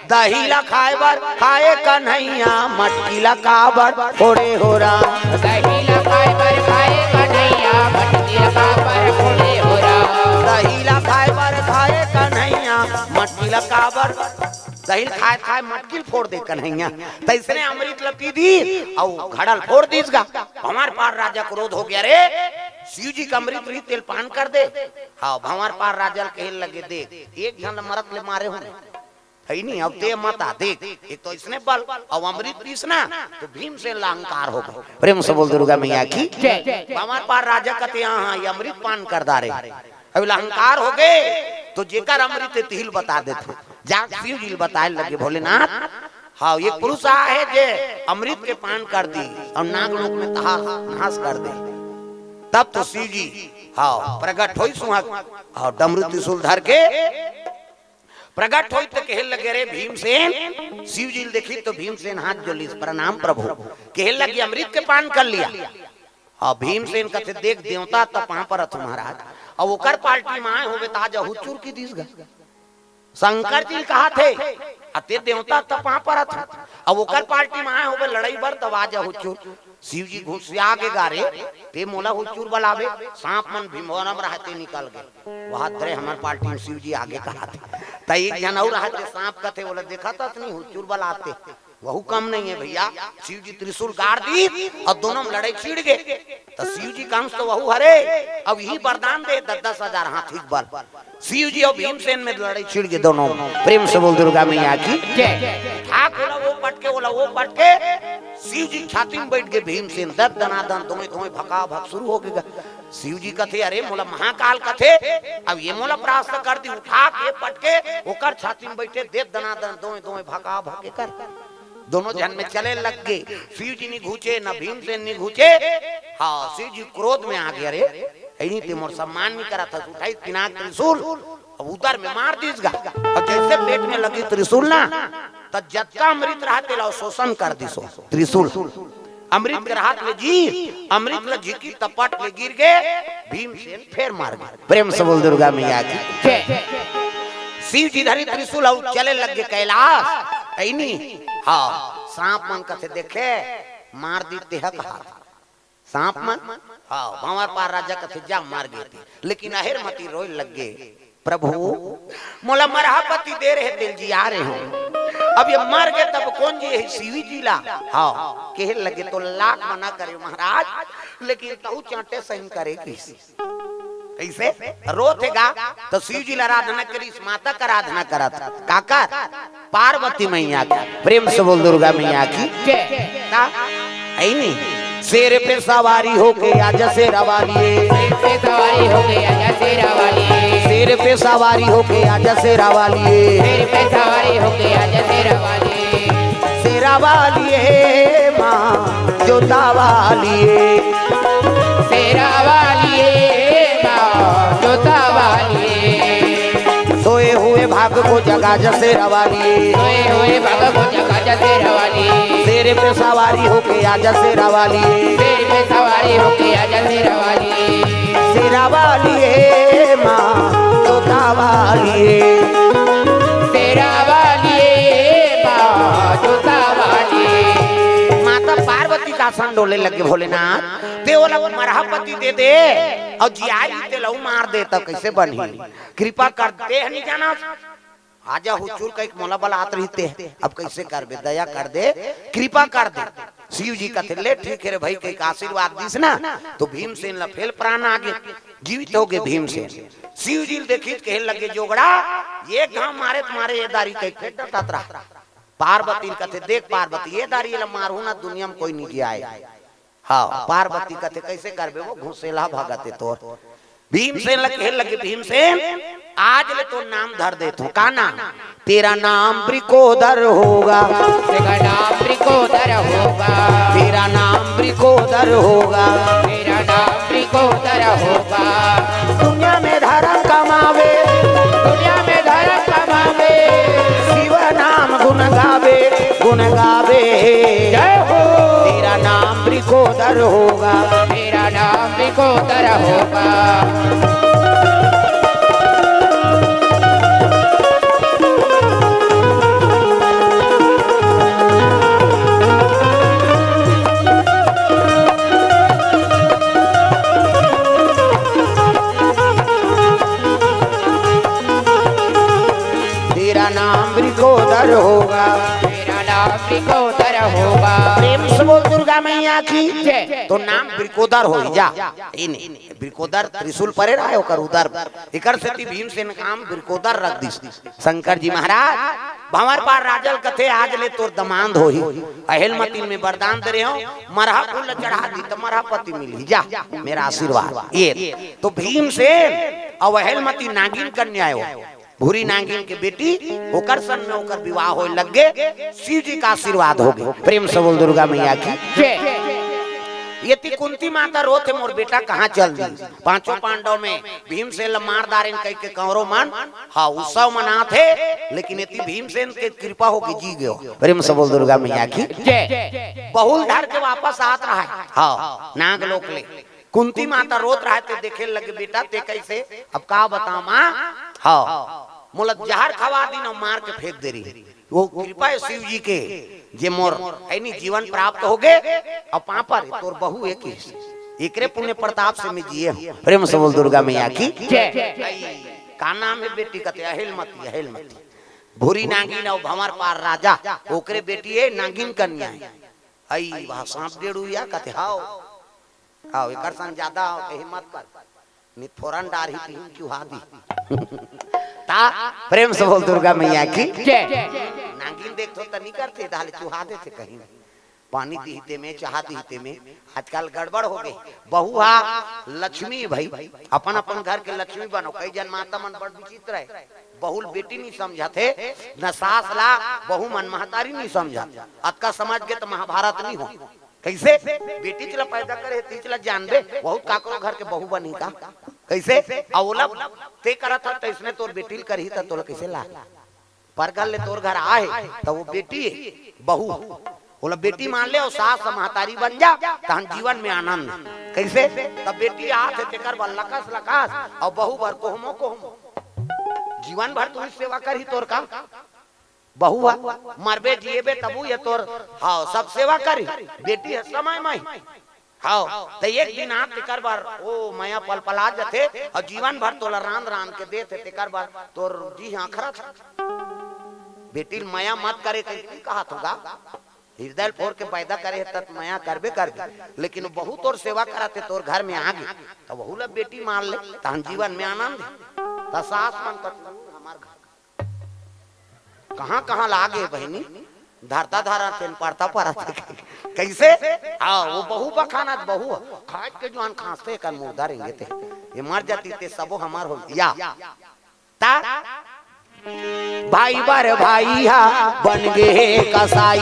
दही ला खाए बर खाए कन्हैया मटकी ला काबर फोड़े हो राम दही ला खाए बर खाए कन्हैया मटकी ला काबर फोड़े हो राम दही ला खाए बर खाए कन्हैया मटकी ला काबर दही खाए खाए मटकी फोड़ दे कन्हैया तैसने अमृत लपी दी और घड़ल फोड़ दीस गा हमार पार राजा क्रोध हो गया रे शिव जी का अमृत रही तेल पान कर दे हाँ भंवर पार राजल कहे लगे देख एक जन मरत ले मारे होने है नहीं अब ते माता देख एक तो इसने बल और अमृत पीसना तो भीम से अहंकार हो गए प्रेम से बोल दुर्गा मैया की भंवर पार राजा कहते हाँ ये अमृत पान कर दारे अब अहंकार हो गए तो जेकर अमृत तिल बता देते जा शिव जी बताए लगे भोलेनाथ हाँ ये पुरुष है जे अमृत के पान कर दी और नागलोक में नाश कर दे तब तो शिव जी हाँ प्रकट होई सुहाग और डमरू त्रिशूल धर के प्रकट होई तो कहे लगे रे भीमसेन शिव जी देखी तो भीमसेन हाथ जोली प्रणाम प्रभु कहे लगे अमृत के पान कर लिया और भीमसेन कहते देख देवता तब वहां पर महाराज और ओकर पार्टी में आए होवे ताजा हुचूर की दिस गा शंकर जी कहा थे अते देवता तब वहां पर था अब ओकर पार्टी में आए होवे लड़ाई बर तब आजा हुचूर शिव जी घुस आगे गारे ते मोला हुचूर बलावे सांप मन भीमवरम रहते निकल गए वहां धरे हमार पार्टी में शिव जी आगे कहा थे त एक जन और रहते सांप कथे बोले देखा था नहीं हुचूर बलाते वहु कम नहीं है भैया शिव जी त्रिशूल गाड़ दी और दोनों में लड़ाई छिड़ गए तो शिव जी का अंश तो वहु हरे अब यही वरदान दे 10,000 हाथी बल शिव जी और भीमसेन में लड़ाई छिड़ गए दोनों प्रेम से बोल दुर्गा मैया की ठाकुर वो पटके बोला वो पटके शिव जी छाती में बैठ के भीमसेन दर्द दनादन तुम्हें तुम्हें भका भक शुरू हो गया। शिव जी कथे अरे मोला महाकाल कथे अब ये मोला प्रास्त कर दी उठा के पटके ओकर छाती में बैठे देव दनादन तुम्हें तुम्हें भका भके कर दोनों जन में चले लग गए। शिव जी नहीं घूचे न भीमसेन नहीं घूचे। हाँ शिव जी क्रोध में आ गया रे ऐनी ते मोर सम्मान नहीं करा था उठाई पिनाक त्रिशूल अब उधर में मार दीसगा और जैसे पेट में लगी त्रिशूल ना तो जत्ता अमृत रहते लाओ शोषण कर दिसो त्रिशूल अमृत के हाथ में जी अमृत ल झिकी तपट ले गिर गए भीमसेन फिर मार गए। प्रेम से बोल दुर्गा मैया की। शिव जी धरी त्रिशूल और चले लग गए कैलाश ऐनी। हाँ सांप मन कथे देखे मार दीते है कहा सांप मन। हाँ भंवर पार राजा कथे जा मार गए थे लेकिन अहिर मती रोए लग गए प्रभु मोला मरहपति दे रहे दिल जी आ रहे हो अब ये मर गए तब कौन जी है शिवी जी ला। हाँ कहे लगे तो लाख मना करे महाराज लेकिन तू चांटे सही करेगी ऐसे रोतेगा तो शिव जी आराधना करी माता का आराधना करा था काका पार्वती मैया का। प्रेम से बोल दुर्गा मैया की। नहीं शेर पे सवारी होके आजा शेरा वाली सवारी हो गई आजा शेरा वाली शेर पे सवारी होके आजा शेरा वाली शेर पे सवारी हो गई आजा शेरा वाली शेरा वाली माँ जोता वाली शेरा वाली माँ जोता वाली सोए हुए भाग को जगा जा शेरा वाली सोए हुए भाग को जगा जा शेरा वाली शेर पे सवारी होके आजा शेरा वाली शेर पे सवारी हो गई आजा शेरा वाली शेरा वाली माँ जोता वाली शेरा वाली माँ जोता वाली। माता पार्वती का आसन डोले लगे भोलेनाथ देवला मरहपति दे दे और जियाई ते लऊ मार दे तब कैसे बनी कृपा कर दे नहीं जाना आजा हुचूर का एक मोला बला आत रहते हैं अब कैसे कर बे दया कर दे कृपा कर दे। शिव जी कहते ले ठीक है रे भाई कई आशीर्वाद दीस ना तो भीमसेन ला फेल प्राण आगे जीवित हो गए भीमसेन। शिव जी देखी कहे लगे जोगड़ा ये घाम मारे तुम्हारे ये दारी कई फेट डटरा पार्वती कहते देख पार्वती ये दारी ला मारू ना दुनिया में कोई नहीं किया है। हाँ पार्वती कहते कैसे करबे वो घुसेला भगते तोर भीमसेन लगे भीमसेन आज ले तो नाम धर दे तू का नाम तेरा नाम ब्रिकोदर होगा तेरा नाम ब्रिकोदर होगा तेरा नाम ब्रिकोदर होगा तेरा नाम ब्रिकोदर होगा दुनिया में धर्म कमावे दुनिया में धर्म कमावे शिव नाम गुण गावे जय हो तेरा नाम ब्रिकोदर होगा तेरा नाम ब्रिकोदर होगा। तेरा नाम ब्रिकोदर होगा तेरा नाम ब्रिकोदर होगा। प्रेम से बोल दुर्गा मैया की तो नाम ब्रिकोदर हो जा ब्रिकोदर त्रिशूल परे रहा होकर उधर इकर से भीमसेन काम ब्रिकोदर रख दी। शंकर जी महाराज भंवर पार राजल कथे आज ले तोर दमांद होही अहिलमती में वरदान दे रहे हो मरहा फूल चढ़ा दी तो मरहापति मिली जा मेरा आशीर्वाद ये तो भीमसेन और अहिलमती नागिन कन्या हो भूरी नागिन के बेटी होकर सन में होकर विवाह हो लग गए शिव जी का आशीर्वाद हो गए। प्रेम से बोल दुर्गा मैया की। ये कुंती माता रोते मोर बेटा कहाँ चल दी पांचों पांडव में भीमसेन मारदारिन कह के कौरो मन हाँ उत्सव मना थे लेकिन ये भीमसेन के कृपा होगी जी गयो। प्रेम से बोल दुर्गा मैया की। बहुल धर के वापस आत रहा है हाँ नाग लोक ले कुंती माता रोत रहा थे देखे लगे बेटा ते कैसे अब का बता माँ हाँ मोला जहर खवा दी न मार के फेंक दे रही वो कृपा है शिव जी के जे मोर है नी जीवन प्राप्त हो गए अब पापा रे तोर बहू एक एकरे पुण्य प्रताप से मैं जिए। प्रेम से बोल दुर्गा मैया की। का नाम है बेटी कहते अहिलमती अहिलमती भूरी नागिन और भंवर पार राजा ओकरे बेटी है नागिन कन्या है आई वहां सांप डेढ़ू या कहते हाओ हाओ एकर सन ज्यादा हिम्मत कर नि फोरन डार ही पीन चुहा दी ता प्रेम से बोल दुर्गा मैया की। नागिन देख तो नहीं करते दाल चुहा देते कहीं पानी दीहते में चाह दीहते में आजकल गड़बड़ हो गई। बहू हा लक्ष्मी भाई, अपन अपन घर के लक्ष्मी बनो। कई जन माता मन बड़ विचित्र है, बहुल बेटी नहीं समझते, न सास ला बहु मन महतारी नहीं समझा। अतका समझ के तो महाभारत नहीं हो। कैसे बेटी चला पैदा करे ती चला जानबे बहुत काकरो घर के बहू बनी का कैसे अवला ते करत त इसने तोर बेटी करही त तोला कैसे ला परगल ले तोर घर आए तो वो बेटी बहू बोला बेटी मान ले और सास महतारी बन जा तहन जीवन में आनंद। कैसे तब बेटी आत है तेकर बल लकस लकास और बहू भर कोहमो कोहमो जीवन भर तू सेवा करही तोर का बहु मरबे जिएबे तबू ये तोर हाँ सब सेवा करी। बेटी है समय मई हाँ तो एक दिन आप तेकर बार ओ माया पल पला जथे और जीवन भर तोला रान रान के देते तेकर बार तोर जी आखरा था। बेटी माया मत करे कहीं कहा होगा हृदय फोड़ के पैदा करे तब माया करबे कर, लेकिन बहुत तोर सेवा कराते तोर घर में आ गई तो बहु ला बेटी मान ले तहन जीवन में आनंद है। सास मन कर हमार घर कहाँ कहाँ लागे बहनी धरता धारा तेन पड़ता पड़ा कैसे आओ वो बहू बखाना बहू खाट के जुआन खांसते कर मुर्दा रहेंगे थे ये मर जाती थे सबो हमार हो या ता भाई बार भाई हा बन गे कसाई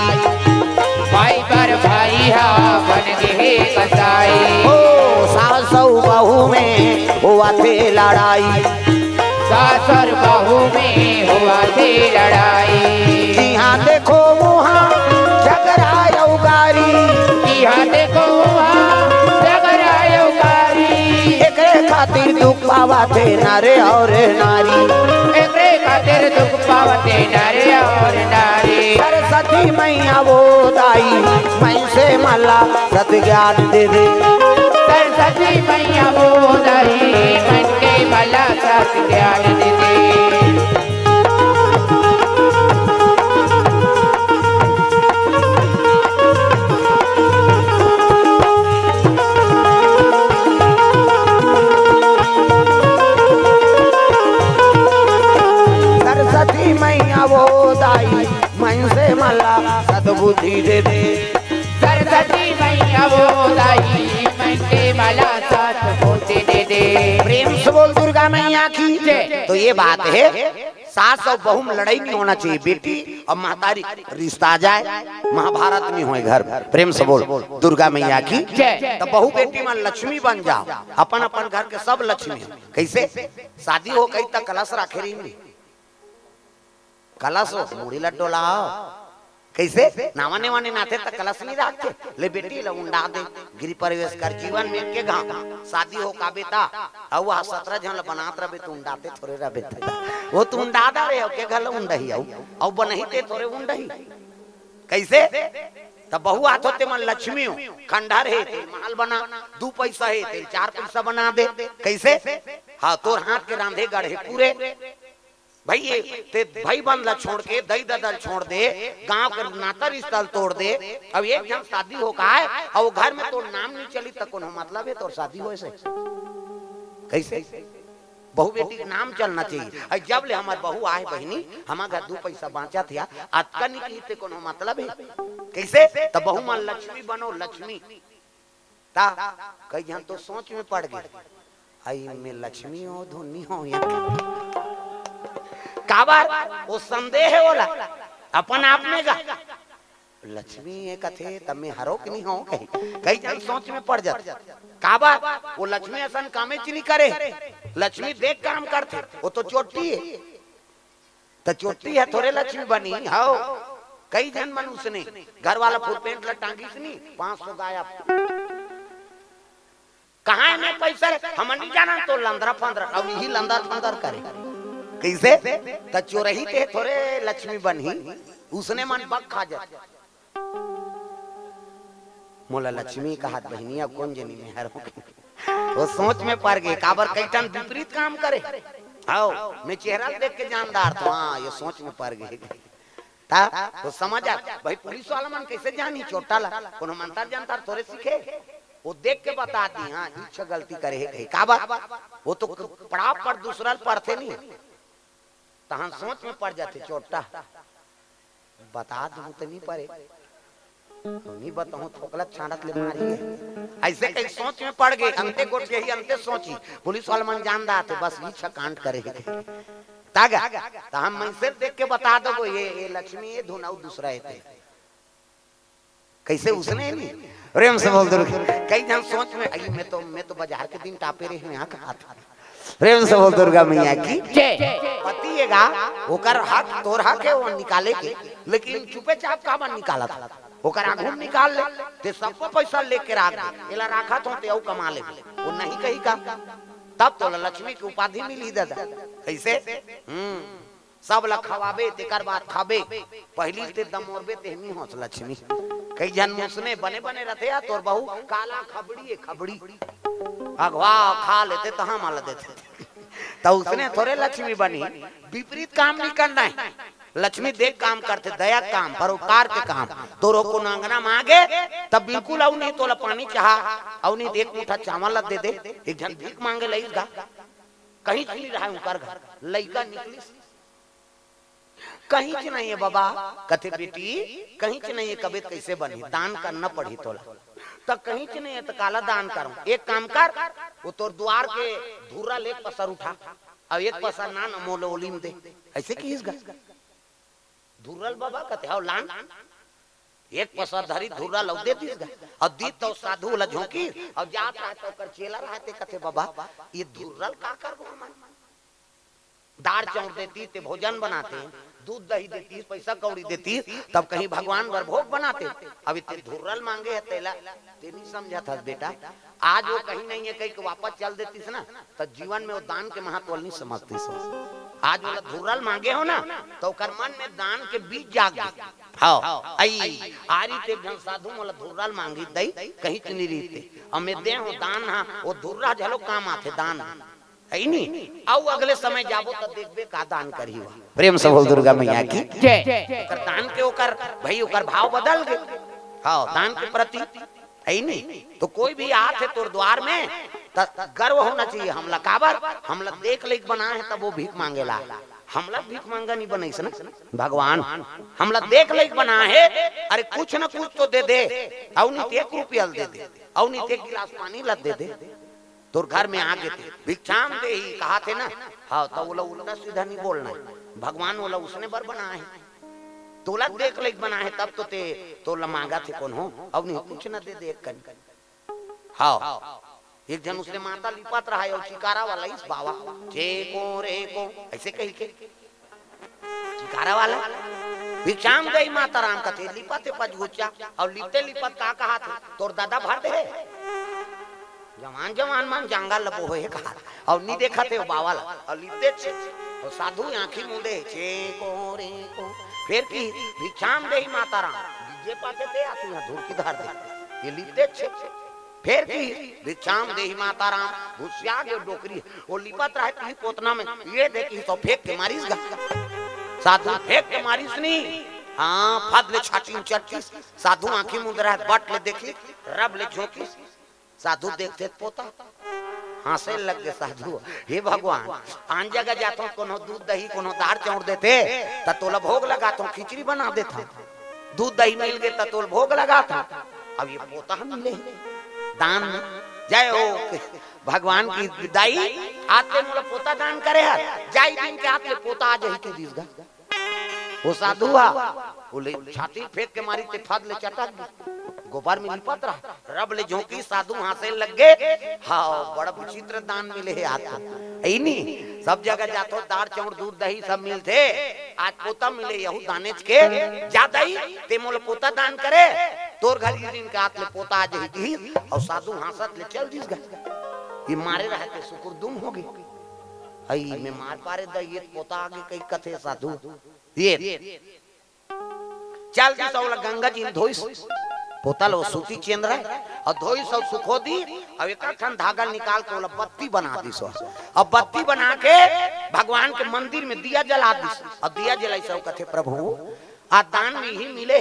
भाई पर भाई हा बन गे कसाई ओ सासौ बहू में हुआ थे लड़ाई सास और बहू में हुआ थी लड़ाई यहाँ देखो वहाँ झगड़ा यौगारी यहाँ देखो वहाँ झगड़ा यौगारी एकरे खातिर दुख पावा थे नारे और नारी एकरे खातिर दुख पावते नारे और नारी सरस्वती मैया वो दाई मैं से मल्ला सत ज्ञान दे दे सरस्वती मैया वो दाई मन के भला सत ज्ञान दे दे। सरस्वती मैया वो दाई मैं से मल्ला सद्बुद्धि दे दे सरस्वती मैया वो दाई मन के भला सत बुद्धि दे दे। प्रेम से बोल दुर्गा मैया की तो ये बात है सास और बहू में लड़ाई नहीं होना चाहिए। बेटी और महतारी रिश्ता आ जाए महाभारत नहीं होए घर। प्रेम से बोल दुर्गा मैया की तो बहू बेटी में लक्ष्मी बन जाओ अपन अपन घर के सब लक्ष्मी। कैसे शादी हो गई तक कलश रखे रही कलश हो मुड़ी लड्डो लाओ कैसे नावाने वाने नाते तक कलश नहीं रखते ले बेटी ले उंडा दे गिरी प्रवेश कर जीवन में के गांव शादी हो का बेटा और वह 17 जन बनात रहे तो उंडाते थोड़े रहे बेटा वो तू उंडा दा रे के घर उंडही और बनही ते थोड़े उंडही कैसे तब बहु आत होते मन लक्ष्मी हो खंडहर है ते महल बना 2 पैसा है ते 4 पैसा बना दे कैसे हाँ तोर हाथ के रांधे गढ़े पूरे भाई ते भाई बंद ला छोड़ के दई ददल छोड़ दे गांव के नाता रिश्ता तोड़ दे। अब एक जन शादी हो का है और घर में तो नाम नहीं चली तक कोनो मतलब है तो शादी हो ऐसे कैसे बहू बेटी के नाम चलना चाहिए। जब ले हमार बहू आए बहनी हमारे घर 2 पैसा बाँचा थिया अतका नहीं कहते कोनो मतलब है कैसे तब बहू मान लक्ष्मी बनो लक्ष्मी ता कई जन तो सोच में पड़ गए आई में लक्ष्मी हो धोनी हो या काबार वो संदेह है बोला अपन आप में गा लक्ष्मी ये कथे तब में हरोक नहीं हो कहीं जन सोच में पड़ जाते काबार वो लक्ष्मी ऐसा कामे नहीं करे लक्ष्मी देख काम करते वो तो चोटी है तो चोटी है थोड़े लक्ष्मी बनी हाओ कई जन मनुष्य ने घर वाला फुल पेंट लटांगी नहीं 500 गाया कहाँ है मैं पैसा हम नहीं जाना तो लंदरा फंदरा अब यही लंदर फंदर करे कैसे त चोरही थे थोड़े लक्ष्मी बनी उसने मन बक खा जाए मोला लक्ष्मी का हाथ बहनी अब कौन जनी में हर वो सोच में पड़ गए काबर कई टन विपरीत काम करे आओ मैं चेहरा देख के जानदार तो हाँ ये सोच में पड़ गए ता तो समझ आ भाई पुलिस वाला मन कैसे जानी चोटा ला कोनो मंतर जानता थोड़े सीखे वो देख के बता दी हाँ इच्छा गलती करे है काबर वो तो पड़ाव पर दूसरा पढ़ते नहीं तहां सोच में पड़ जाते चोटा बता दूं तो नहीं पड़े नहीं बताऊं ठोकला छाड़त ले मारी है। ऐसे कई सोच में पड़ गए, अंते गोट के ही अंते सोची पुलिस वाला मन जान दा थे बस ये कांड करेंगे तागा तो हम मैसे देख के बता दो ये लक्ष्मी ये धुनाऊ दूसरा है कैसे उसने नहीं प्रेम से बोल दो कई जन सोच में आई मैं तो बाजार के दिन टापे रहे यहाँ कहा था प्रेम से बोल दुर्गा मैया की पति एगा ओकर हक तोर हक है वो निकाले के लेकिन चुपे चाप का मन निकाला था ओकर आगू निकाल ले ते सबको पैसा लेके राख दे एला राखा तो ते औ कमा ले वो नहीं कही का तब तो लक्ष्मी की उपाधि मिली दादा कैसे सब ला खवाबे तेकर बाद खाबे पहली ते दमोरबे ते नहीं होत लक्ष्मी कई जन मुसने बने बने रहते या तोर बहू काला खबड़ी है खबड़ी अगवा खा लेते तो हम आला देते तो उसने थोड़े लक्ष्मी बनी विपरीत काम नहीं करना है लक्ष्मी देख काम करते दया काम परोपकार के काम तो रोको नांगना मांगे तब बिल्कुल औ नहीं तोला पानी चाहा औ नहीं देख मुठा चावल दे दे एक जन भीख मांगे लईगा कहीं चली रहा है उनका घर लईका निकली कहीं च नहीं है बाबा कथे बेटी कहीं च नहीं है कभी कैसे बनी दान करना पड़ी तोला तो कहीं च नहीं है तो काला दान करूं एक काम कर वो तोर द्वार के धूरा ले पसर उठा और एक पसर ना मोल ओलिम दे ऐसे की इसका धुरल बाबा कहते हो लान एक पसर धरी धुरा लौ दे दिस और दी तो साधु वाला झोंकी और जात रहा तो कर चेला रहते कहते बाबा ये धुरल का कर दार चौड़ देती ते भोजन बनाते दूध दही देती पैसा कौड़ी देती तब कहीं भगवान वर भोग बनाते अभी ते धुरल मांगे है तेला ते नहीं समझा था बेटा आज वो कहीं नहीं है कहीं वापस चल देती ना तो जीवन में वो दान के महत्व नहीं समझती आज वाला धुरल मांगे हो ना तो कर मन में दान के बीज जाग हां आई आरी ते जन साधु वाला धुरल मांगी दई कहीं च नहीं रहते हमें दे हो दान हां वो धुर्रा झलो काम आते दान है नहीं आओ अगले समय जाबो तो देखबे का दान करी हुआ प्रेम से बोल दुर्गा मैया की ओकर दान के ओकर भाई ओकर भाव बदल गए हां दान के प्रति है नहीं तो कोई भी आत है तोर द्वार में गर्व होना चाहिए हमला काबर हमला देख लेक बना है तब वो भीख मांगेला हमला भीख मांगा नहीं बनैस ना भगवान हमला देख लेक बना है अरे कुछ ना कुछ तो दे दे औ नहीं 1 रुपया दे दे औ नहीं 1 गिलास पानी ला दे दे तोर घर में आके थे भिक्षाम दे ही कहा थे ना हाँ तो वो उल्टा सीधा नहीं बोलना है भगवान वाला उसने बर बना है तोला देख लेक बना है तब तो ते तोला मांगा थे कौन हो अब नहीं कुछ ना दे दे एक कन हाँ एक जन उसने माता लिपात रहा है और चिकारा वाला इस बाबा चेको रेको ऐसे कही के चिकारा वाला भिक्षाम दे माता राम का थे लिपाते पज गुच्चा और लिपते लिपत का कहा था तोर दादा भर दे जवान जवान मान जंगल लबो है कहा और नहीं देखा थे वो बावल और लिपते छे और साधु आंखी मुंडे छे कोरे को फिर की भिक्षाम दे माता राम डीजे पाते थे आती यहां धूर की धार दे ये लिपते छे फिर की भिक्षाम दे माता राम घुसिया के डोकरी वो लिपत रहे तुही पोतना में ये देखी तो फेंक के मारिस गा साधु फेंक के मारिस नहीं हां फद ले छाटी चट्टी साधु आंखी मुंड रहा बट ले देखी रब ले झोंकी साधु देखते पोता हंसे लग गए साधु हे भगवान आन जगह जाता कोनो दूध दही कोनो दार चौड़ देते त तोला भोग लगाता खिचड़ी बना देता दूध दही मिल गए त तोल भोग लगाता अब ये पोता मिले दान जय हो भगवान की विदाई आते मोला पोता दान करे है जाई दिन के आते पोता आ जाई के दिसगा वो साधु बोले छाती फेंक के मारी ते फद ले चटक गोबर में लिपत रहा रब ले झोंकी साधु हाथे लग गए हाँ बड़ा विचित्र दान मिले है आतो ऐ नहीं सब जगह जातो दार चौड़ दूध दही सब मिलते आज पोता मिले यहू दानेज के ज्यादा ही ते मोल पोता दान करे तोर घर की दिन के हाथ ले पोता आ जाई और साधु हासत ले चल दिस गए ये मारे रहते शुक्र दुम हो गई आई में मार पारे द ये पोता आगे कई कथे साधु ये चल दिस और गंगा जी धोई पोता लो सूती चेंद्र और धोई सब सुखो दी अब एक ठन धागा निकाल के वो बत्ती बना दी सो अब बत्ती बना के भगवान के मंदिर में दिया जला दी और दिया जलाई सब कथे प्रभु आ दान में ही मिले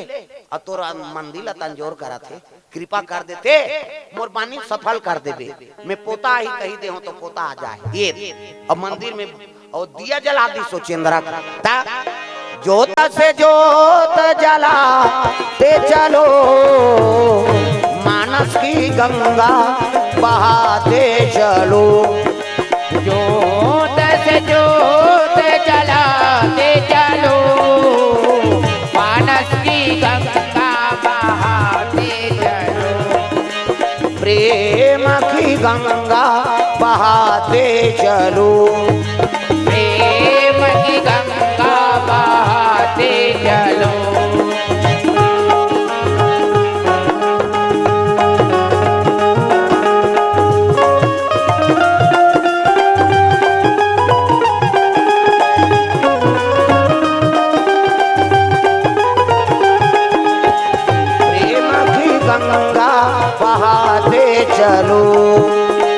और तोरा मंदिर तंजोर करा थे कृपा कर देते मोर बानी सफल कर देबे मैं पोता ही कही दे हो तो पोता आ जाए ये और मंदिर में और दिया जला दी सो चेंद्रा जोत से जोत जलाते चलो, मानस की गंगा बहाते चलो। जोत से जोत जलाते चलो, मानस की गंगा बहाते चलो। प्रेम की गंगा बहाते चलो, प्रेम की गंगा बहाते चलो। चलो,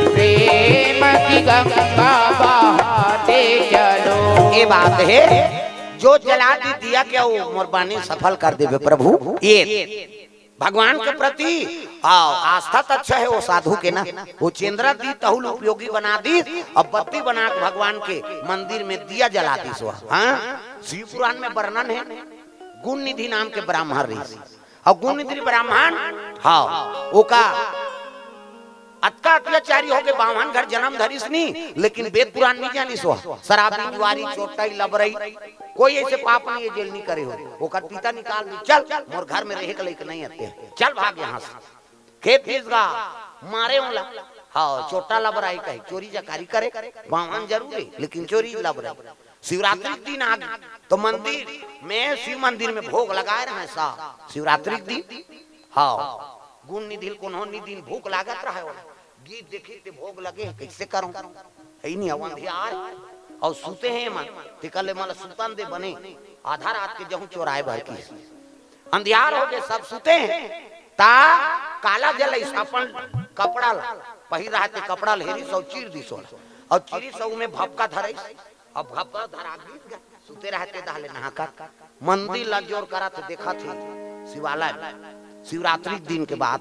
प्रेम की गंगा बहाते चलो। ये बात है जो जला दी दिया क्या वो मोरबानी सफल कर देवे प्रभु। ये भगवान के प्रति आस्था तो अच्छा है वो साधु के ना। वो चेंद्रा दी तहुल उपयोगी बना दी, अब बत्ती बना के भगवान के मंदिर में दिया जला दी सो। हाँ, शिव पुराण में वर्णन है गुण निधि नाम के ब्राह्मण ऋषि। और गुण निधि ब्राह्मण हाँ वो का अत्का अत्याचारी हो गए, बावन घर जन्म धरिसनी, लेकिन वेद पुराण नहीं जानी सो। शराबी जुआरी चोटाई लबरई कोई ऐसे पाप नहीं जेल नहीं करे हो। वो कर पिता निकाल दी, चल मोर घर में रहे के लेके नहीं आते, चल भाग यहाँ से। खेत फीसगा मारे होला हाँ चोटा लबराई कहे चोरी जकारी करे बावन जरूरी, लेकिन चोरी लबराई। शिवरात्रि दिन आ तो मंदिर में शिव मंदिर में भोग लगाए रहे सा शिवरात्रि दिन। हाँ गुण निधि कोनो दिन भूख लागत रहा है, गीत देखी ते भोग लगे कैसे करूं है नहीं अवंधियार और सुते हैं मन तिकले मल सुतन दे बने आधा रात के जहू चोराए भर की अंधियार हो गए सब सुते हैं। ता काला जल अपन कपड़ा पहिर रहा थे, कपड़ा लेरी सौ चीर दी सो और चीरी सौ में भपका धरे। अब भपका धरा सुते रहते दाले नहाकर मंदिर ला जोर करा तो देखा थे शिवालय शिवरात्रि दिन के बाद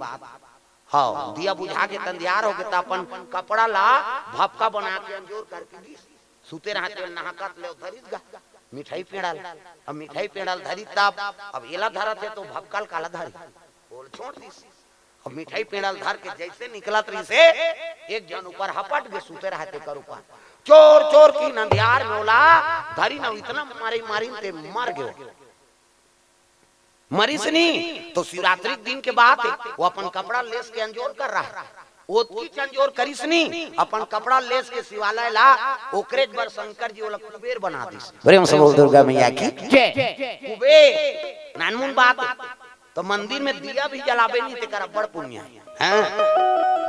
हाँ दिया बुझा के तंदियार हो गए तो अपन कपड़ा ला भपका बना के अंजोर करके सुते रहते नहाकर ले धरित मिठाई पेड़ाल। अब मिठाई पेड़ाल धरी तब अब एला धरा थे तो भपकाल काला धरी बोल छोड़ दी। अब मिठाई पेड़ाल धर के जैसे निकला तरी से एक जन ऊपर हपट के सुते रहते कर ऊपर चोर चोर की नंदियार मोला धरी न इतना मारी मारी ते मर गए मरीज नहीं। तो शिवरात्रि दिन के बाद वो अपन कपड़ा लेस के अंजोर कर रहा वो की चंजोर करिसनी अपन कपड़ा लेस के शिवालय ला ओकरे बर शंकर जी वाला कुबेर बना दी। प्रेम से बोल दुर्गा मैया की कुबेर नानमुन बात। तो मंदिर में दिया भी जलावे नहीं ते कर बड़ पुण्य है,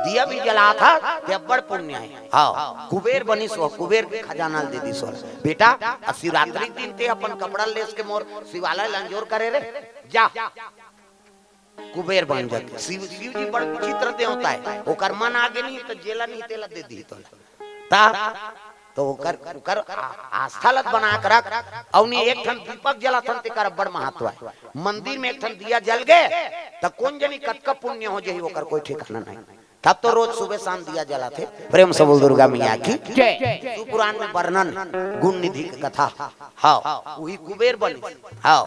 दिया भी जला था ते बड़ पुण्य है। हाँ कुबेर बनी सो कुबेर के खजाना दे दी सो बेटा। शिवरात्रि दिन ते अपन कपड़ा लेस के मोर शिवालय लंजोर करे रे जा कुबेर बन जाके। शिव जी बड़ विचित्र देवता है, ओकर मन आगे नहीं तो जेला नहीं तेला दे दी तो ओकर आस्था लत बना कर रख। औनी एक ठन दीपक जला थन ते कर बड़ महत्व है। मंदिर में एक ठन दिया जल गए तो कौन जनी कतका पुण्य हो जाई ओकर कोई ठिकाना नहीं। तब तो रोज सुबह शाम दिया जलाते। प्रेम से बोल दुर्गा मैया की जय। पुराण में वर्णन गुण निधि की कथा हाँ वही कुबेर बनी हाँ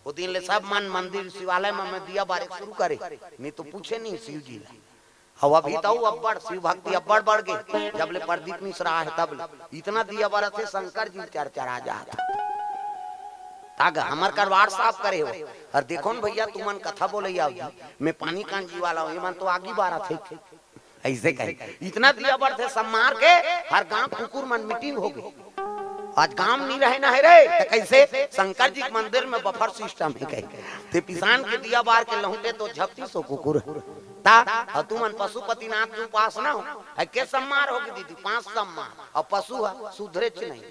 वो दिन ले सब मन मंदिर शिवालय में दिया बारे शुरू करे नहीं तो पूछे नहीं शिव जी हवा भी तो अब्बड़ शिव भक्ति अब्बड़ बढ़ गए। जब ले प्रदीप मिश्रा है तब ले इतना दिया बारा से शंकर जी चर्चा जाता ताग हमार करवाड़ साफ करे हो। और देखो न भैया तुमन कथा बोले आओ मैं पानी कान जी वाला हूँ मन तो आगे बारा थे ऐसे कहे इतना दिया बार थे सब मार के हर गांव कुकुर मन मीटिंग हो गई। आज काम नहीं रहे ना है रे तो कैसे शंकर जी के मंदिर में बफर सिस्टम है कहे ते पिसान के दिया बार के लहुटे तो झपटी सो कुकुर ता तुमन पशुपति नाथ के उपासना हो के सम्मार होगी दीदी 5 सम्मार और पशु है सुधरे नहीं।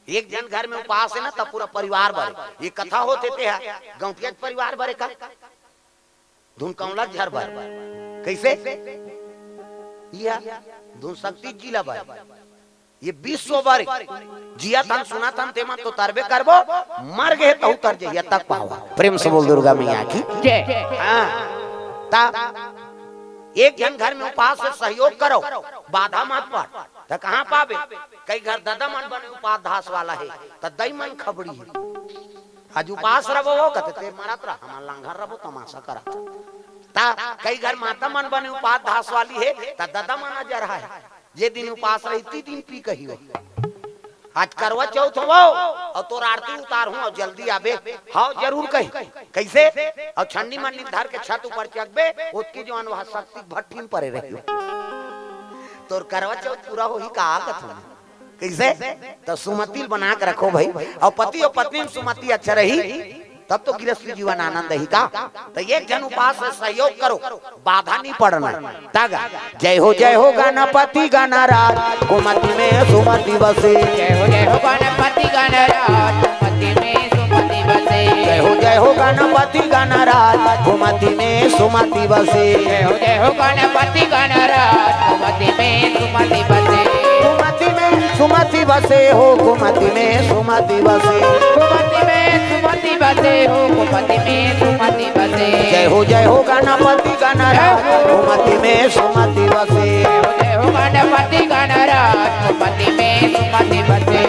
एक जन घर में उपास है ना तब पूरा परिवार भरे ये कथा होते थे गौटिया परिवार भरे का धुन कौला झर भर कैसे या धुन शक्ति जिला भर ये 20 बार जिया तन सुना तन तेमा तो तरबे करबो मर गए तो उतर जाइए तक पावा। प्रेम से बोल दुर्गा मैया की जय। हां ता एक जन घर में उपास से सहयोग करो, बाधा मत पड़। तो कहाँ पावे? कई घर दादा मन बने उपास धास वाला है, तो दई मन खबड़ी है। आज उपास रहो हो कहते मारत रहा, हमार लांघर रहो तमाशा करा ता। कई घर माता मन बने उपास धास वाली है, तो दादा मन जर है जे दिन उपास रही दिन पी कही हो। आज करवा चौथ हो और तोर आरती उतार हूं और जल्दी आबे। हाँ जरूर कही कैसे? और छन्नी मन्नी धर के छत ऊपर चकबे, उसकी जो अनवा शक्ति भट्टीन परे रही तोर करवा चौथ पूरा हो ही का कैसे? तो सुमतिल बना के रखो भाई, और पति और पत्नी में सुमति अच्छा रही तब तो गृहस्थी जीवन आनंद ही का। तो एक जन उपास से सहयोग करो, बाधा नहीं पड़ना। तागा जय हो गणपति गणराज कुमति में सुमति बसे। जय हो गणपति गणराज कुमति में सुमति बसे। जय हो गणपति गणराज कुमति में सुमति बसे। जय हो गणपति गणराज कुमति में सुमति बसे। कुमति में सुमति बसे हो, कुमति में सुमति बसे। कुमति में सुमति बसे हो, कुमति में सुमति बसे। जय हो गणपति गणराज कुमति में सुमति बसे। जय हो गणपति गणराज कुमति में सुमति बसे।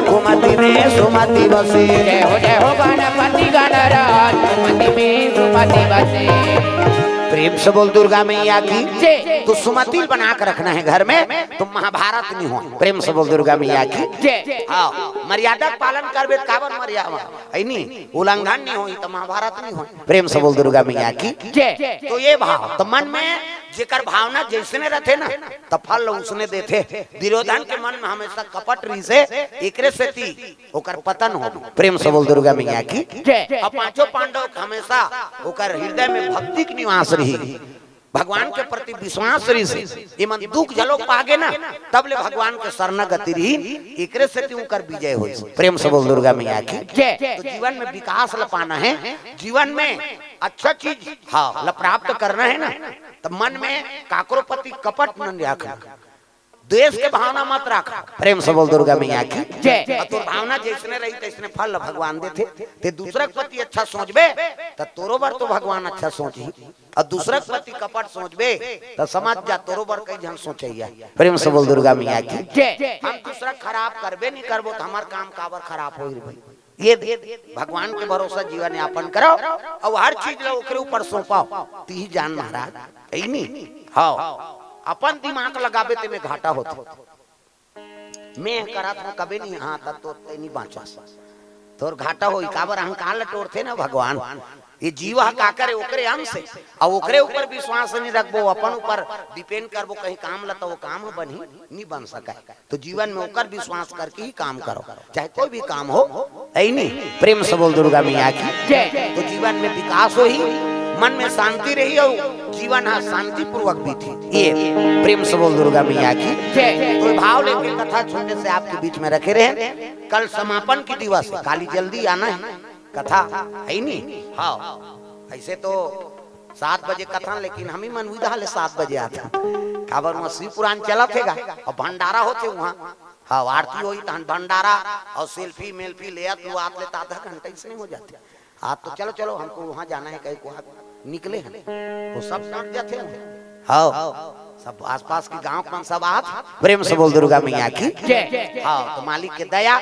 कुमति में सुमति बसे। जय हो गणपति गणराज कुमति में सुमति बसे। प्रेम से बोल दुर्गा मैया की। तो सुमति बना कर रखना है घर में, तुम महाभारत नहीं हो। प्रेम से बोल दुर्गा मैया की। हाँ मर्यादा पालन करबे काबर मर्यादा नहीं उल्लंघन नहीं होई तो महाभारत नहीं हो। प्रेम से बोल दुर्गा मैया की। तो ये भाव तो मन में जेकर भावना जैसने रहते ना तो फल उसने देते। विरोधन के मन में हमेशा कपट रही से एकरे से ती ओकर पतन हो। प्रेम से बोल दुर्गा मैया की। अब पांचों पांडव हमेशा ओकर हृदय में भक्ति की निवास रही, भगवान के प्रति विश्वास रही से ये मन दुख झलो पागे ना तब ले भगवान के शरण गति रही, एकरे से ती ओकर विजय होई। प्रेम से बोल दुर्गा मैया की। तो जीवन में विकास ला पाना है, जीवन में अच्छा चीज हाँ ला प्राप्त करना है ना, तो मन में काकरो प्रति कपट न रखना, देश के भावना मत रखा। प्रेम से बोल दुर्गा मैया की। तो भावना जैसने रही तैसने फल भगवान देते। ते दूसरा के प्रति अच्छा सोचबे तो तोरो बार तो भगवान अच्छा सोची, और दूसरा के प्रति कपट सोचबे तो समझ जा तोरो बार कई जन सोचैया। प्रेम से बोल दुर्गा मैया की। हम दूसरा खराब करबे नहीं करबो तो हमार काम काबर खराब होई भाई। ये भगवान के भरोसा जीवन यापन करो और हर चीज लो ओकरे ऊपर सौंपाओ ती जान महाराज ऐ नहीं। हाँ अपन दिमाग लगाबे ते में घाटा होता। मैं करा था कभी नहीं हाँ तब तो नहीं बाँचा तोर घाटा होई काबर अहंकार लटोरते ना भगवान। ये जीवा का करे ओकरे अंश से और ओकरे ऊपर विश्वास नहीं रखबो, अपन ऊपर डिपेंड करबो कहीं काम ला तो वो काम बनी नहीं बन सका। तो जीवन में ओकर विश्वास करके ही काम करो, चाहे कोई भी काम हो ऐ नहीं। प्रेम से बोल दुर्गा मैया की। तो जीवन में विकास हो ही, मन में शांति रही और जीवन शांति पूर्वक भी थी। ये प्रेम से बोल दुर्गा मैया की। तो भाव लेके कथा सुनने से आपके बीच में रखे रहे। कल समापन की दिवस है, काली जल्दी आना है, कथा है नहीं। हाँ ऐसे तो 7 बजे कथा, लेकिन हम ही मन विधा ले 7 बजे आता काबर वहाँ शिव पुराण चला थेगा और भंडारा होते वहाँ। हाँ आरती हुई तो भंडारा और सेल्फी मेल्फी ले तू आप लेता आधा घंटा इसने हो जाते। हाँ तो चलो चलो हमको वहाँ जाना है, कहीं को निकले हैं वो सब लौट जाते हैं। हाँ सब आसपास के गांव कौन सब आप। प्रेम से बोल दुर्गा मैया की। हाँ तो मालिक के दया।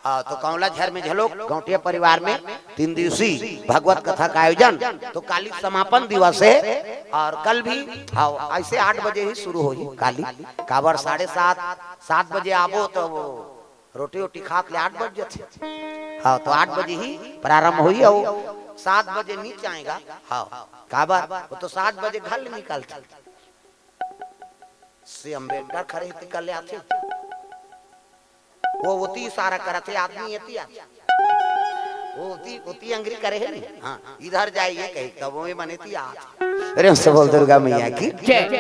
हाँ तो कौला झर में झलोक गौटिया परिवार में 3 दिवसीय भगवत कथा का आयोजन। तो काली समापन दिवस है और कल भी हाँ ऐसे 8 बजे ही शुरू होगी काली काबर 7:30 बजे आबो तो रोटी वोटी खा के 8 बज जाते। हाँ तो 8 बजे ही प्रारंभ हुई और 7 बजे नीचे आएगा। हाँ काबर वो तो 7 बजे घर ले निकलते से अम्बेडकर खड़े थे कल आते वो होती इशारा करते आदमी येती आते वो होती अंग्री करे है नहीं। हाँ इधर जाइए कहीं तब वो बने थी आज। प्रेम से बोल दुर्गा मैया की।